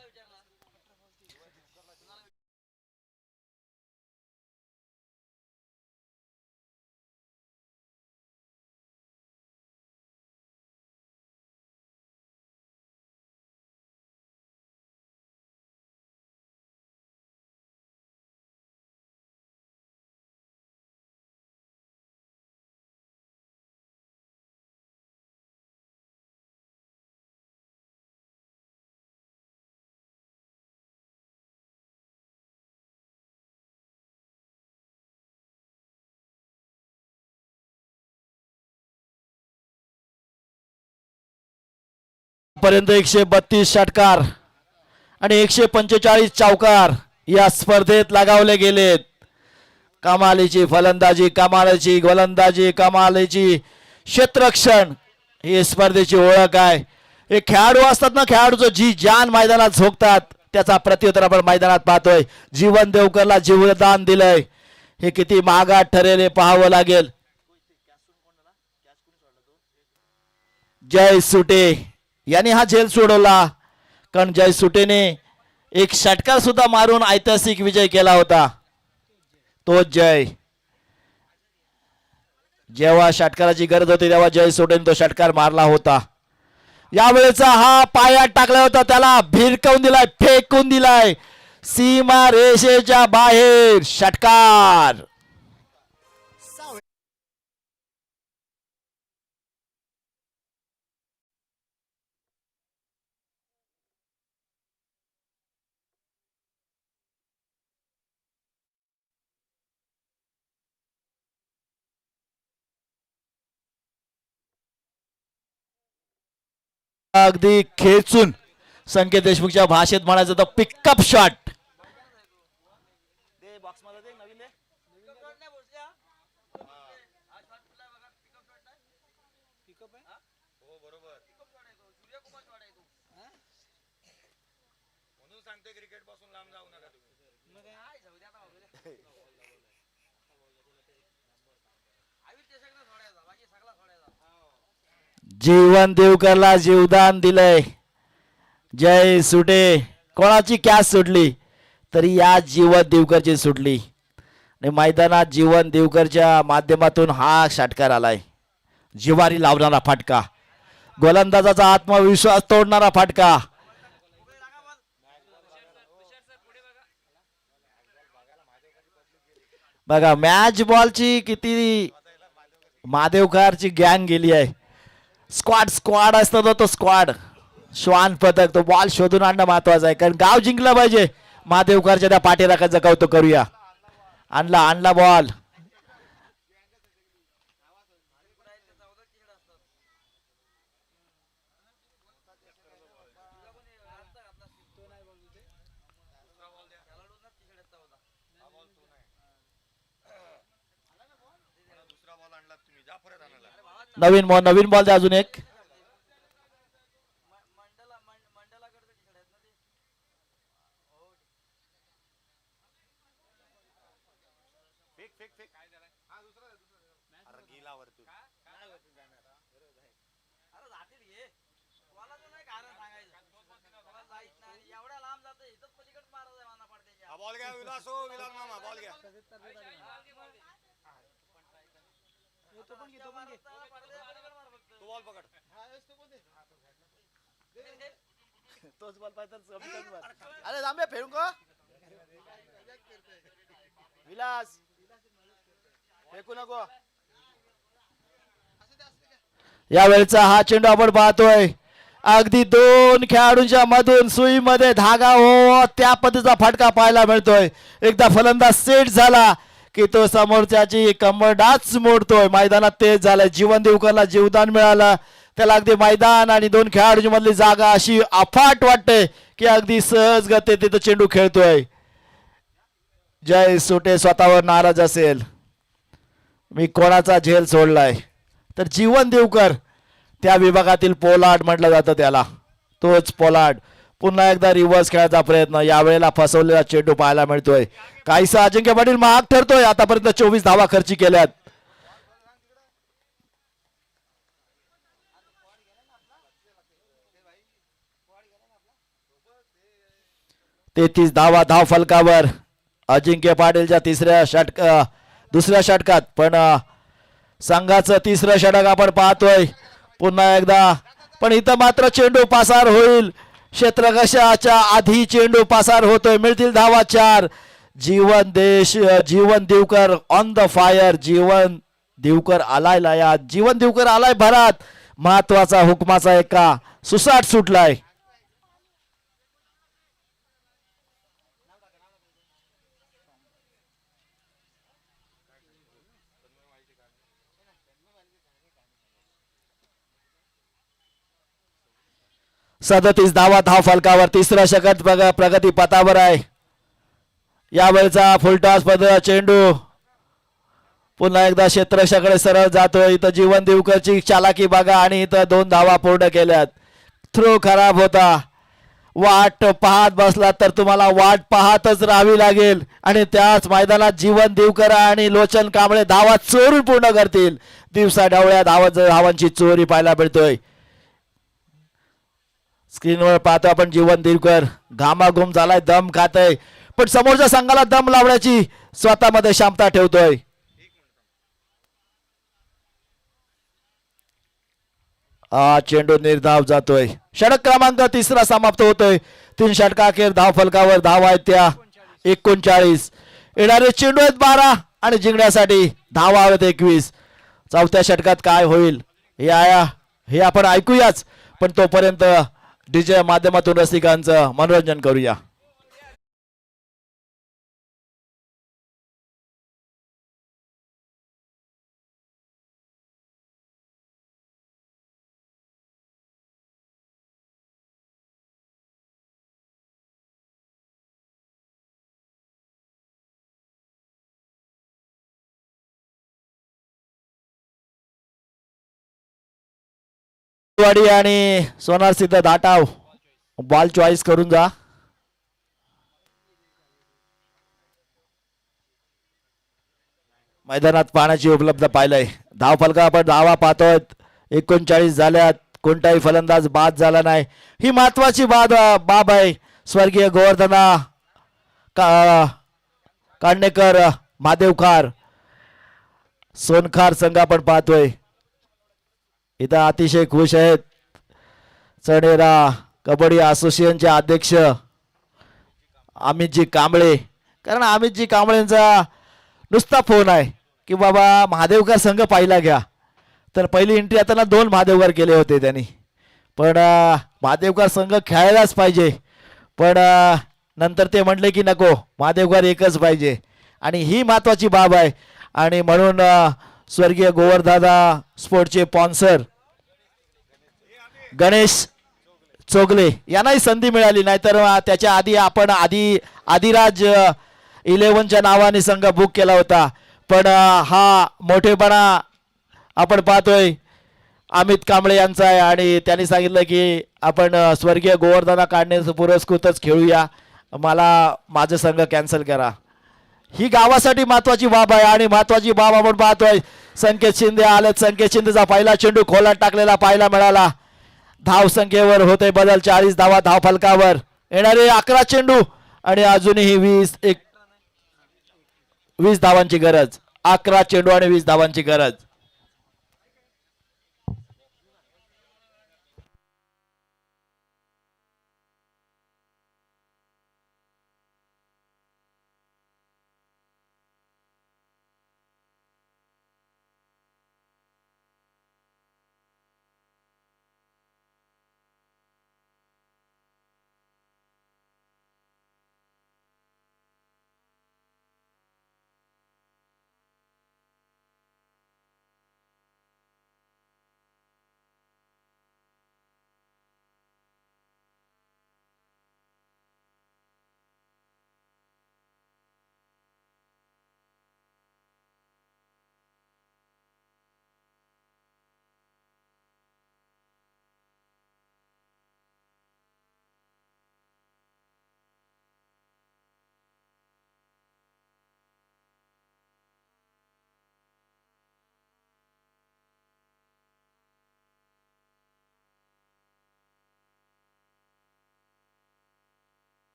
पर्यंत 132 षटकार आणि 145 चौकार या स्पर्धेत लगावले गेलेत. कमालीची फलंदाजी, कमालीची गोलंदाजी, कमालीची क्षेत्ररक्षण ही स्पर्धेची ओळख आहे. हे खेळाडू असतात ना, खेळाडूचं जी जान मैदानात झोकतात त्याचा प्रत्युत्तर आपण मैदानात पाहतोय. जीवन देवकरला जीवदान दिलंय. हे किती महागात ठरेल हे पाहावं लागेल. जय सुटे यांनी हा झेल सोडवला, कारण जय सुटेने एक षटकार सुद्धा मारून ऐतिहासिक विजय केला होता. तो जय, जेव्हा षटकाराची गरज होती तेव्हा जय सुटेने तो षटकार मारला होता. यावेळेचा हा पायात टाकला होता, त्याला भिरकवून दिलाय, फेकून दिलाय सीमा रेषेच्या बाहेर. षटकार अगदी खेचून, संकेत देशमुखच्या भाषेत म्हणायचं तर पिकअप शॉट. जीवन देवकरला जीवदान दिलंय. जय सुटे कोणाची कॅच सुटली तरी या जीवन देवकरची सुटली आणि मैदानात जीवन देवकरच्या माध्यमातून हा षटकार आलाय. जिवारी लावणारा फटका, गोलंदाजाचा आत्मविश्वास तोडणारा फटका. बघा मॅच बॉलची किती महादेवकरची गँग गेली आहे. स्क्वाड असतो तो स्क्वाड, श्वान पथक, तो बॉल शोधून आणणं महत्वाचं आहे, कारण गाव जिंकलं पाहिजे. महादेवकरच्या त्या पाठीराखाचं कौतुक करूया. आणला बॉल. नवीन बॉल द्या अजून एक. तोच बॉल पाहिजे. अरे जांबे फेकून को विलास, फेकू नको. या वेळचा हा चेंडू आपण पाहतोय अगदी 2 खेळाडूंच्या मधून सुईमध्ये धागा हो त्या पद्धतीचा फटका पाहायला मिळतोय. एकदा फलंदाज सेट झाला की तो समोरच्याची कंबरडाच मोडतोय. मैदानात तेच झालंय. जीवन देवकरला जीवदान मिळालं. त्याला अगदी मैदान आणि 2 खेळाडूंची मधली जागा अशी अफाट वाटते की अगदी सहज गती तिथं चेंडू खेळतोय. जय सुटे स्वतःवर नाराज असेल, मी कोणाचा झेल सोडलाय, तर जीवन देवकर त्या विभागातील पोलार्ड म्हटलं जातं त्याला. तोच पोलार्ड पुन्हा एकदा रिव्हर्स खेळायचा प्रयत्न. यावेळेला फसवलेला चेंडू पाहायला मिळतोय. काहीसा अजिंक्य पाटील महाग ठरतोय. आतापर्यंत 24 धावा खर्ची केल्यात. 33 धावा धाव फलकावर. अजिंक्य पाटीलच्या दुसऱ्या षटकात पण संघाचं तिसरं षटक आपण पाहतोय पुन्हा एकदा. पण इथं मात्र चेंडू पासार होईल. क्षेत्ररक्षकाच्या आधी चेंडू पासार होतोय. मिळतील धावा 4. जीवन दिवकर ऑन द फायर. जीवन दिवकर आलाय लयात. जीवन दिवकर आलाय भरात. महत्वाचा हुकमाचा एका सुसाट सुटलाय. सदतीस धावा धाव फलकावर. तिसरा षटक प्रगती पथावर आहे. यावेळचा फुलटॉस पद्धत चेंडू पुन्हा एकदा क्षेत्ररक्षकाकडे सरळ जातोय. इथं जीवन दिवकरची चालाकी बघा आणि इथं 2 धावा पूर्ण केल्यात. थ्रो खराब होता. वाट पाहत बसला तर तुम्हाला वाट पाहतच राहावी लागेल. आणि त्याच मैदानात जीवन दिवकर आणि लोचन कांबळे धावा चोरून पूर्ण करतील. दिवसा ढवळ्या धावांची चोरी पाहायला मिळतोय. स्क्रीनवर पाहतो आपण जीवन दिवकर घामाघूम झालाय. दम खातय पण समोरच्या संघाला दम लावण्याची स्वतःमध्ये क्षमता ठेवतोय. चेंडू निर्धाव जातोय. षटक क्रमांक 3 समाप्त होतोय. 3 षटकाखेर धाव फलकावर धावा आहेत त्या 39. येणारे चेंडू आहेत 12 आणि जिंकण्यासाठी धावा आहेत 21. चौथ्या षटकात काय होईल हे आपण ऐकूयाच. पण तोपर्यंत डीजे माध्यमातून रसिकांचं मनोरंजन करूया. वाडी आणि सोनार सिद्ध धाटाव बॉल चॉईस करून जा. मैदानात पाण्याची उपलब्ध पाहिलंय. धाव फलका आपण धावा पाहतोय 39 झाल्यात. कोणताही फलंदाज बाद झाला नाही. ही महत्वाची बाब आहे. स्वर्गीय गोवर्धना कांडणेकर महादेवखार सोनखार संघ आपण पाहतोय. इथं अतिशय खुश आहेत चणेरा कबड्डी असोसिएशनचे अध्यक्ष अमितजी कांबळे. कारण अमितजी कांबळेंचा नुसता फोन आहे की बाबा महादेवकर संघ पाहिला घ्या. तर पहिली एंट्री आता 2 महादेवकर केले होते त्यांनी. पण महादेवकर संघ खेळायलाच पाहिजे. पण नंतर ते म्हणले की नको महादेवकर एकच पाहिजे. आणि ही महत्वाची बाब आहे. आणि म्हणून स्वर्गीय गोवर्धना स्पोर्टचे स्पॉन्सर गणेश चोगले यांनाही संधी मिळाली. नाहीतर त्याच्या आधी आपण आदिराज 11च्या नावाने संघ बुक केला होता. पण हा मोठेपणा आपण पाहतोय अमित कांबळे यांचा आहे. आणि त्यांनी सांगितलं की आपण स्वर्गीय गोवर्धना काढणे पुरस्कृतच खेळूया. मला माझं संघ कॅन्सल करा. ही गावासाठी महत्वाची बाब आहे. आणि महत्वाची बाब आपण पाहतोय संकेत शिंदे आलेत. संकेत शिंदेचा पहिला चेंडू खोलात टाकलेला पाहायला मिळाला. धाव संख्येवर होते बदल. 40 धावा धाव फलकावर. येणारे 11 चेंडू आणि अजूनही 20 धावांची गरज. 11 चेंडू आणि 20 धावांची गरज.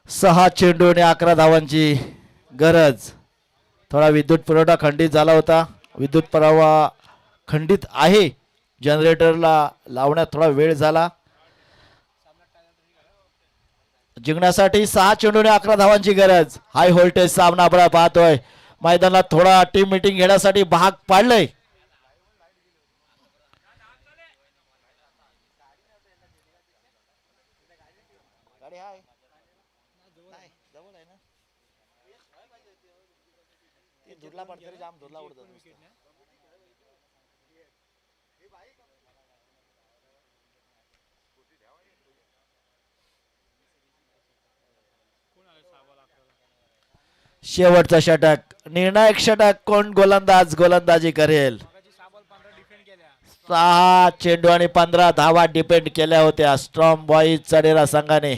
6 चेंडू आणि 11 धावांची गरज. थोडा विद्युत पुरवठा खंडित झाला होता. विद्युत पुरवठा खंडित आहे. जनरेटरला लावण्यात थोडा वेळ झाला. जिंकण्यासाठी 6 चेंडू आणि 11 धावांची गरज. हाय व्होल्टेज सामना आपण पाहतोय. मैदानात थोडा टीम मीटिंग घेण्यासाठी भाग पाडलंय. शेवटचा षटक, निर्णायक षटक. कोण गोलंदाजी करेल? 6 चेंडू आणि 15 धावा डिपेंड केल्या होत्या स्ट्रॉंग बॉईज चढेरा संघाने.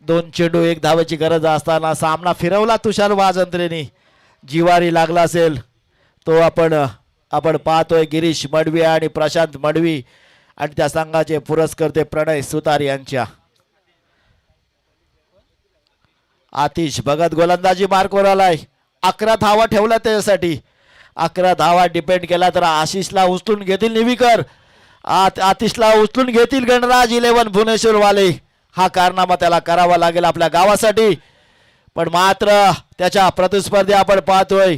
2 चेंडू 1 धावेची गरज असताना सामना फिरवला तुषार वाजंत्रेनी. जिवारी लागला असेल तो आपण पाहतोय. गिरीश मडवी आणि प्रशांत मडवी आणि त्या संघाचे पुरस्कर्ते प्रणय सुतार यांच्या. आतिश भगत गोलंदाजी मार्कवर आलाय. 11 धावा ठेवल्या त्याच्यासाठी. 11 धावा डिपेंड केला तर आशिषला उचलून घेतील निवीकर. आतिशला उचलून घेतील गणराज 11 भुवनेश्वर वाले. हा कारनामा त्याला करावा लागेल आपल्या गावासाठी. पण मात्र त्याच्या प्रतिस्पर्धी आपण पाहतोय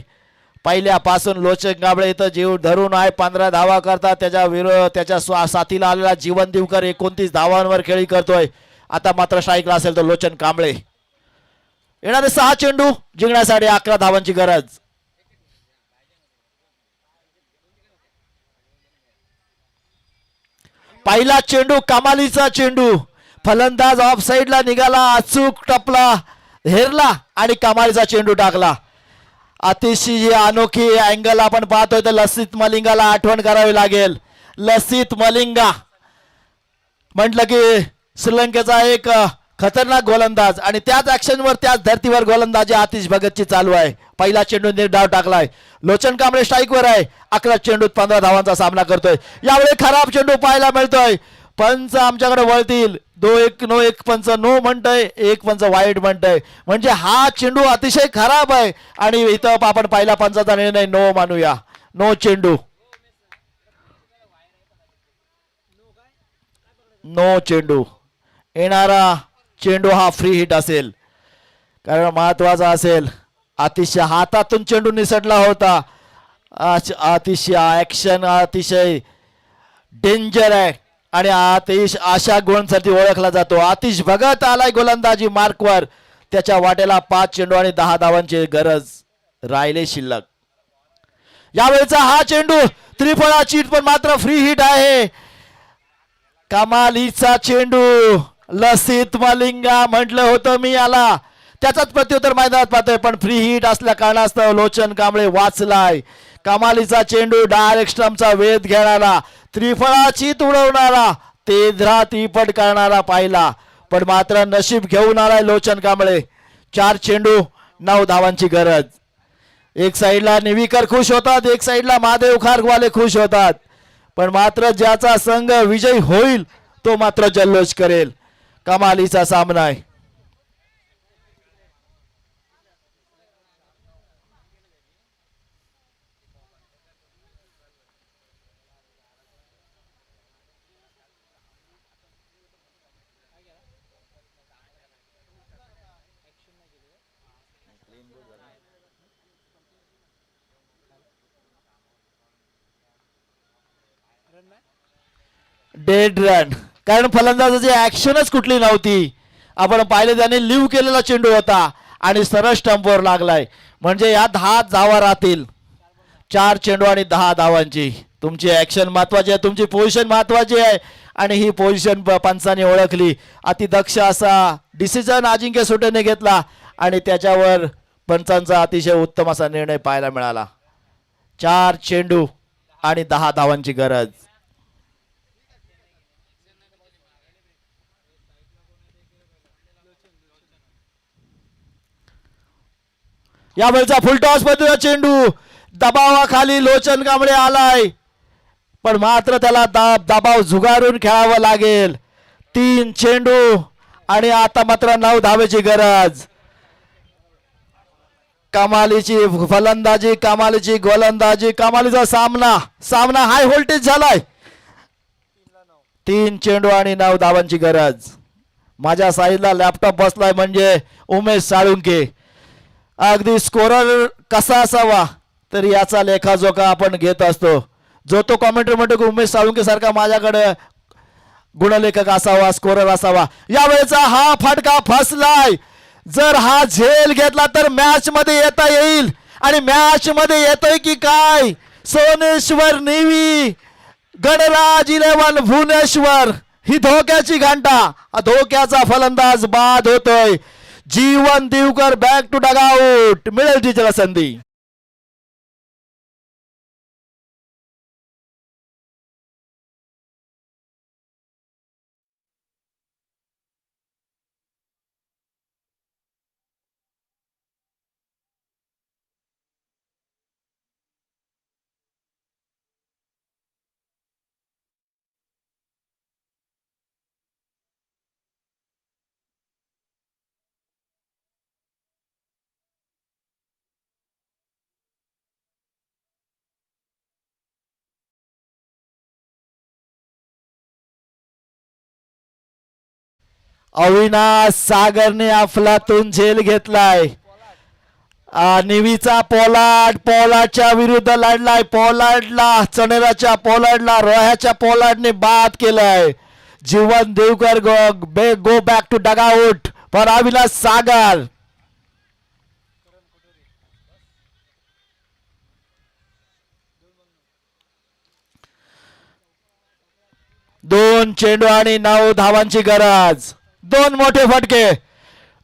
पहिल्यापासून लोचन गाबळे इथं जीव धरून आहे. 15 धावा करतात. त्याच्या साथीला आलेला जीवन दिवकर 29 धावांवर खेळी करतोय. आता मात्र स्ट्राईकला असेल तर लोचन कांबळे. येणारे 6 चेंडू जिंकण्यासाठी 11 धावांची गरज. पहिला चेंडू कमालीचा चेंडू. फलंदाज ऑफ साइडला निघाला. अचूक टपला, हेरला आणि कमालीचा चेंडू टाकला. अतिशय अनोखी अँगल आपण पाहतोय. तर लसित मलिंगाला आठवण करावी लागेल. लसित मलिंगा म्हटलं की श्रीलंकेचा एक खतरनाक गोलंदाज आणि त्याच ऍक्शनवर त्याच धर्तीवर गोलंदाजी आतिश भगतची चालू आहे. पहिला चेंडू निर्धाव टाकलाय. लोचन कांबळे स्ट्राईकवर आहे. 11 चेंडूत 15 धावांचा सामना करतोय. यावेळी खराब चेंडू पाहायला मिळतोय. पंच आमच्याकडे वळतील. 2-1 पंच नो म्हणतोय, 1 पंच वाईट म्हणतोय. म्हणजे हा चेंडू अतिशय खराब आहे आणि इथं आपण पहिला पंचाचा निर्णय नो मानूया. नो चेंडू, नो चेंडू. येणारा चेंडू हा फ्री हिट असेल कारण महत्वाचा असेल. अतिशय हातातून चेंडू निसटला होता. अतिशय ऍक्शन अतिशय डेंजर आहे आणि आतिश अशा गुणांसाठी ओळखला जातो. आतिश भगत आलाय गोलंदाजी मार्कवर. त्याच्या वाट्याला 5 चेंडू आणि 10 धावांची गरज राहिले शिल्लक. यावेळेचा हा चेंडू त्रिफळा चीट पण मात्र फ्री हिट आहे. कमालीचा चेंडू. लसित मलिंगा म्हटलं होतं मी याला. त्याचाच प्रत्युत्तर मैदानात पाहतोय पण फ्री हिट असल्या कारणास्तव लोचन कांबळे वाचलाय. कमालीचा चेंडू डायरेक्ट स्टंपचा वेध घेणारा, त्रिफळाची उडवणारा, तेधरा तिपट करणारा पाहिला पण मात्र नशीब घेऊन आलाय लोचन कांबळे. 4 चेंडू 9 धावांची गरज. एक साईडला निवीकर खुश होतात, एक साईडला महादेव खारवाले खुश होतात पण मात्र ज्याचा संघ विजयी होईल तो मात्र जल्लोष करेल. कमालीचा सामना आहे. डेड रन कारण फलंदाजाची ऍक्शनच कुठली नव्हती. आपण पाहिले त्याने लिव्ह केलेला चेंडू होता आणि सरळ स्टंपवर लागलाय. म्हणजे या 10 धावा राहतील. 4 चेंडू आणि 10 धावांची. तुमची ऍक्शन महत्वाची आहे, तुमची पोझिशन महत्वाची आहे आणि ही पोझिशन पंचाने ओळखली. अतिदक्ष असा डिसिजन अजिंक्य सुटेने घेतला आणि त्याच्यावर पंचांचा अतिशय उत्तम असा निर्णय पाहायला मिळाला. 4 चेंडू आणि 10 धावांची गरज. यावेळचा फुलटॉस मधला चेंडू दबावाखाली लोचन कांबळे आलाय पण मात्र त्याला दबाव झुगारून खेळावा लागेल. 3 चेंडू आणि आता मात्र 9 धावेची गरज. कमालीची फलंदाजी, कमालीची गोलंदाजी, कमालीचा सामना हाय व्होल्टेज झालाय. 3 चेंडू आणि 9 धावांची गरज. माझ्या साईडला लॅपटॉप बसलाय म्हणजे उमेश साळुंके. अगदी स्कोरर कसा असावा तर याचा लेखाजोखा आपण घेत असतो. जो तो कॉमेंट्री म्हणतो की उमेश साळुंके सारखा माझ्याकडे गुणलेखक असावा, स्कोरर असावा. यावेळेचा हा फटका फसलाय. जर हा झेल घेतला तर मॅच मध्ये येता येईल. आणि मॅच मध्ये येतोय की काय सोनेश्वर नेव्ही, गणराज 11 भुवनेश्वर. ही धोक्याची घंटा, धोक्याचा फलंदाज बाद होतोय. जीवन दिवकर बॅक टू डगआउट. मिळेल तिच्याला संधी. अविनाश सागरने अफलातून झेल घेतलाय. निवीचा पोलार्डच्या विरुद्ध लढलाय. पोलार्डला, चणेराच्या पोलार्डला रोह्याच्या पोलार्डने बाद केलाय. Jeevan Deokar go back to dugout for Avinash Sagar. दोन चेंडू आणि 9 धावांची गरज. 2 मोठे फटके,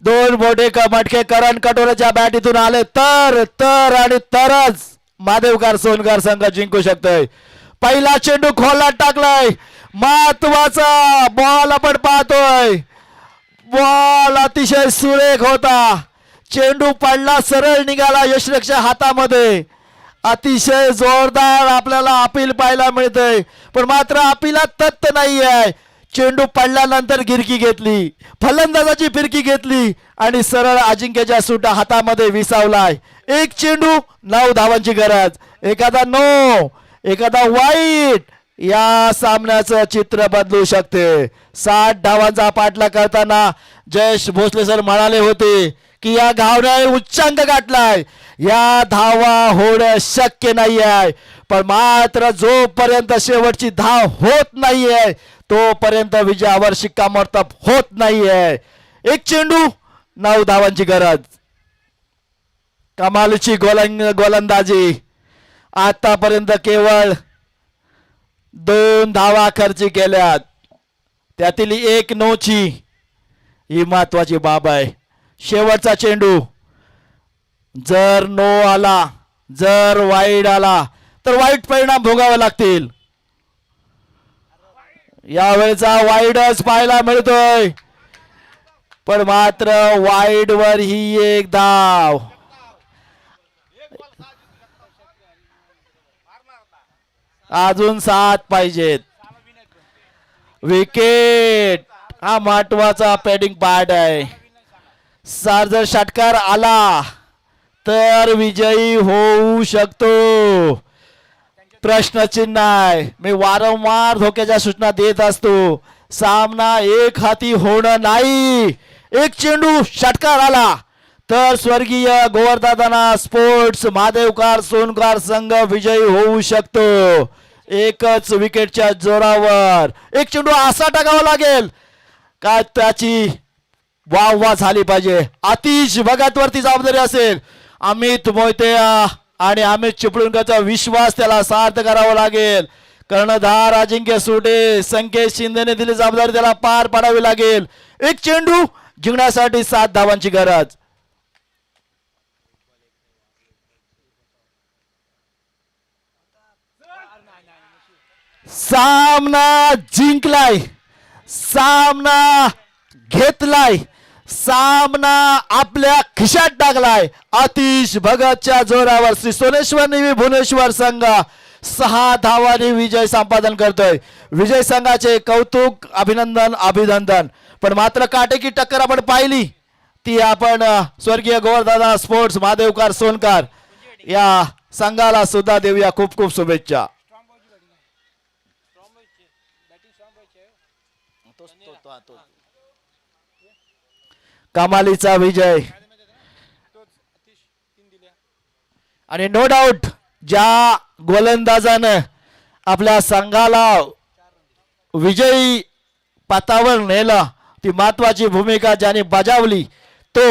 2 मोठे मटके करण कटोरेच्या बॅटीतून आले तर आणि तरच महादेवकर सोनकर संघ जिंकू शकतोय. पहिला चेंडू खोलात टाकलाय. महत्वाचा बॉल आपण पाहतोय. बॉल अतिशय सुरेख होता. चेंडू पडला, सरळ निघाला यशरक्षच्या हातामध्ये. अतिशय जोरदार आपल्याला अपील पाहायला मिळतंय. पण मात्र अपिलात तथ्य नाही आहे. चेंडू पडल्यानंतर गिरकी घेतली, फलंदाजाची फिरकी घेतली आणि सरळ अजिंक्यच्या सुटा हातामध्ये विसावलाय. 1 चेंडू 9 धावांची गरज. एखादा नो, एखादा वाईट या सामन्याचं चित्र बदलू शकते. 60 धावांचा पाठलाग करताना जयेश भोसले सर म्हणाले होते की या धावण्याने उच्चांक गाठलाय. या धावा होणं शक्य नाही आहे. पण मात्र जोपर्यंत शेवटची धाव होत नाहीये तोपर्यंत विजयावर शिक्कामोर्तब होत नाहीये. 1 चेंडू 9 धावांची गरज. कमालीची गोलंदाजी. आतापर्यंत केवळ 2 धावा खर्ची केल्यात, त्यातील 1 नोची. ही महत्वाची बाब आहे. शेवटचा चेंडू जर नो आला, जर वाईड आला तर वाईट परिणाम भोगावे लागतील. यावेळेचा वाईडच पाहायला मिळतोय. पण मात्र वाईड वर ही 1 धाव. अजून 7 पाहिजेत. विकेट हा महत्वाचा पॅडिंग पार्ट आहे. जर षटकार आला तर विजयी होऊ शकतो. प्रश्नचिन्ह आहे. मी वारंवार धोक्याच्या सूचना देत असतो. सामना एक हाती होणं नाही. 1 चेंडू षटकार आला तर स्वर्गीय गोवर्धना स्पोर्ट्स महादेवकर सोनकर संघ विजयी होऊ शकतो. एकच विकेटच्या जोरावर 1 चेंडू असा टाकावा लागेल का त्याची वाह झाली पाहिजे. आतिश भगत वरती जबाबदारी असेल. अमित मोहिते आणि अमित चिपळूणकरचा विश्वास त्याला सार्थ करावा लागेल. कर्णधार अजिंक्य सुटे, संकेत शिंदेने दिली जबाबदारी त्याला पार पाडावी लागेल. 1 चेंडू जिंकण्यासाठी 7 धावांची गरज. सामना जिंकलाय, सामना घेतलाय, सामना आपल्या खिशात टाकलाय. आतिश भगतच्या जोरावर श्री सोनेश्वर नेव्ही भुवनेश्वर संघ 6 धावांनी विजय संपादन करतोय. विजय संघाचे कौतुक, अभिनंदन. पण मात्र काटेकी टक्कर आपण पाहिली ती आपण स्वर्गीय गोवर्धना स्पोर्ट्स महादेवकर सोनकर या संघाला सुद्धा देऊया खूप खूप शुभेच्छा. कमालीचा विजय आणि नो डाऊट ज्या गोलंदाजानं आपल्या संघाला विजयी पथावर नेलं ती महत्वाची भूमिका ज्याने बजावली तो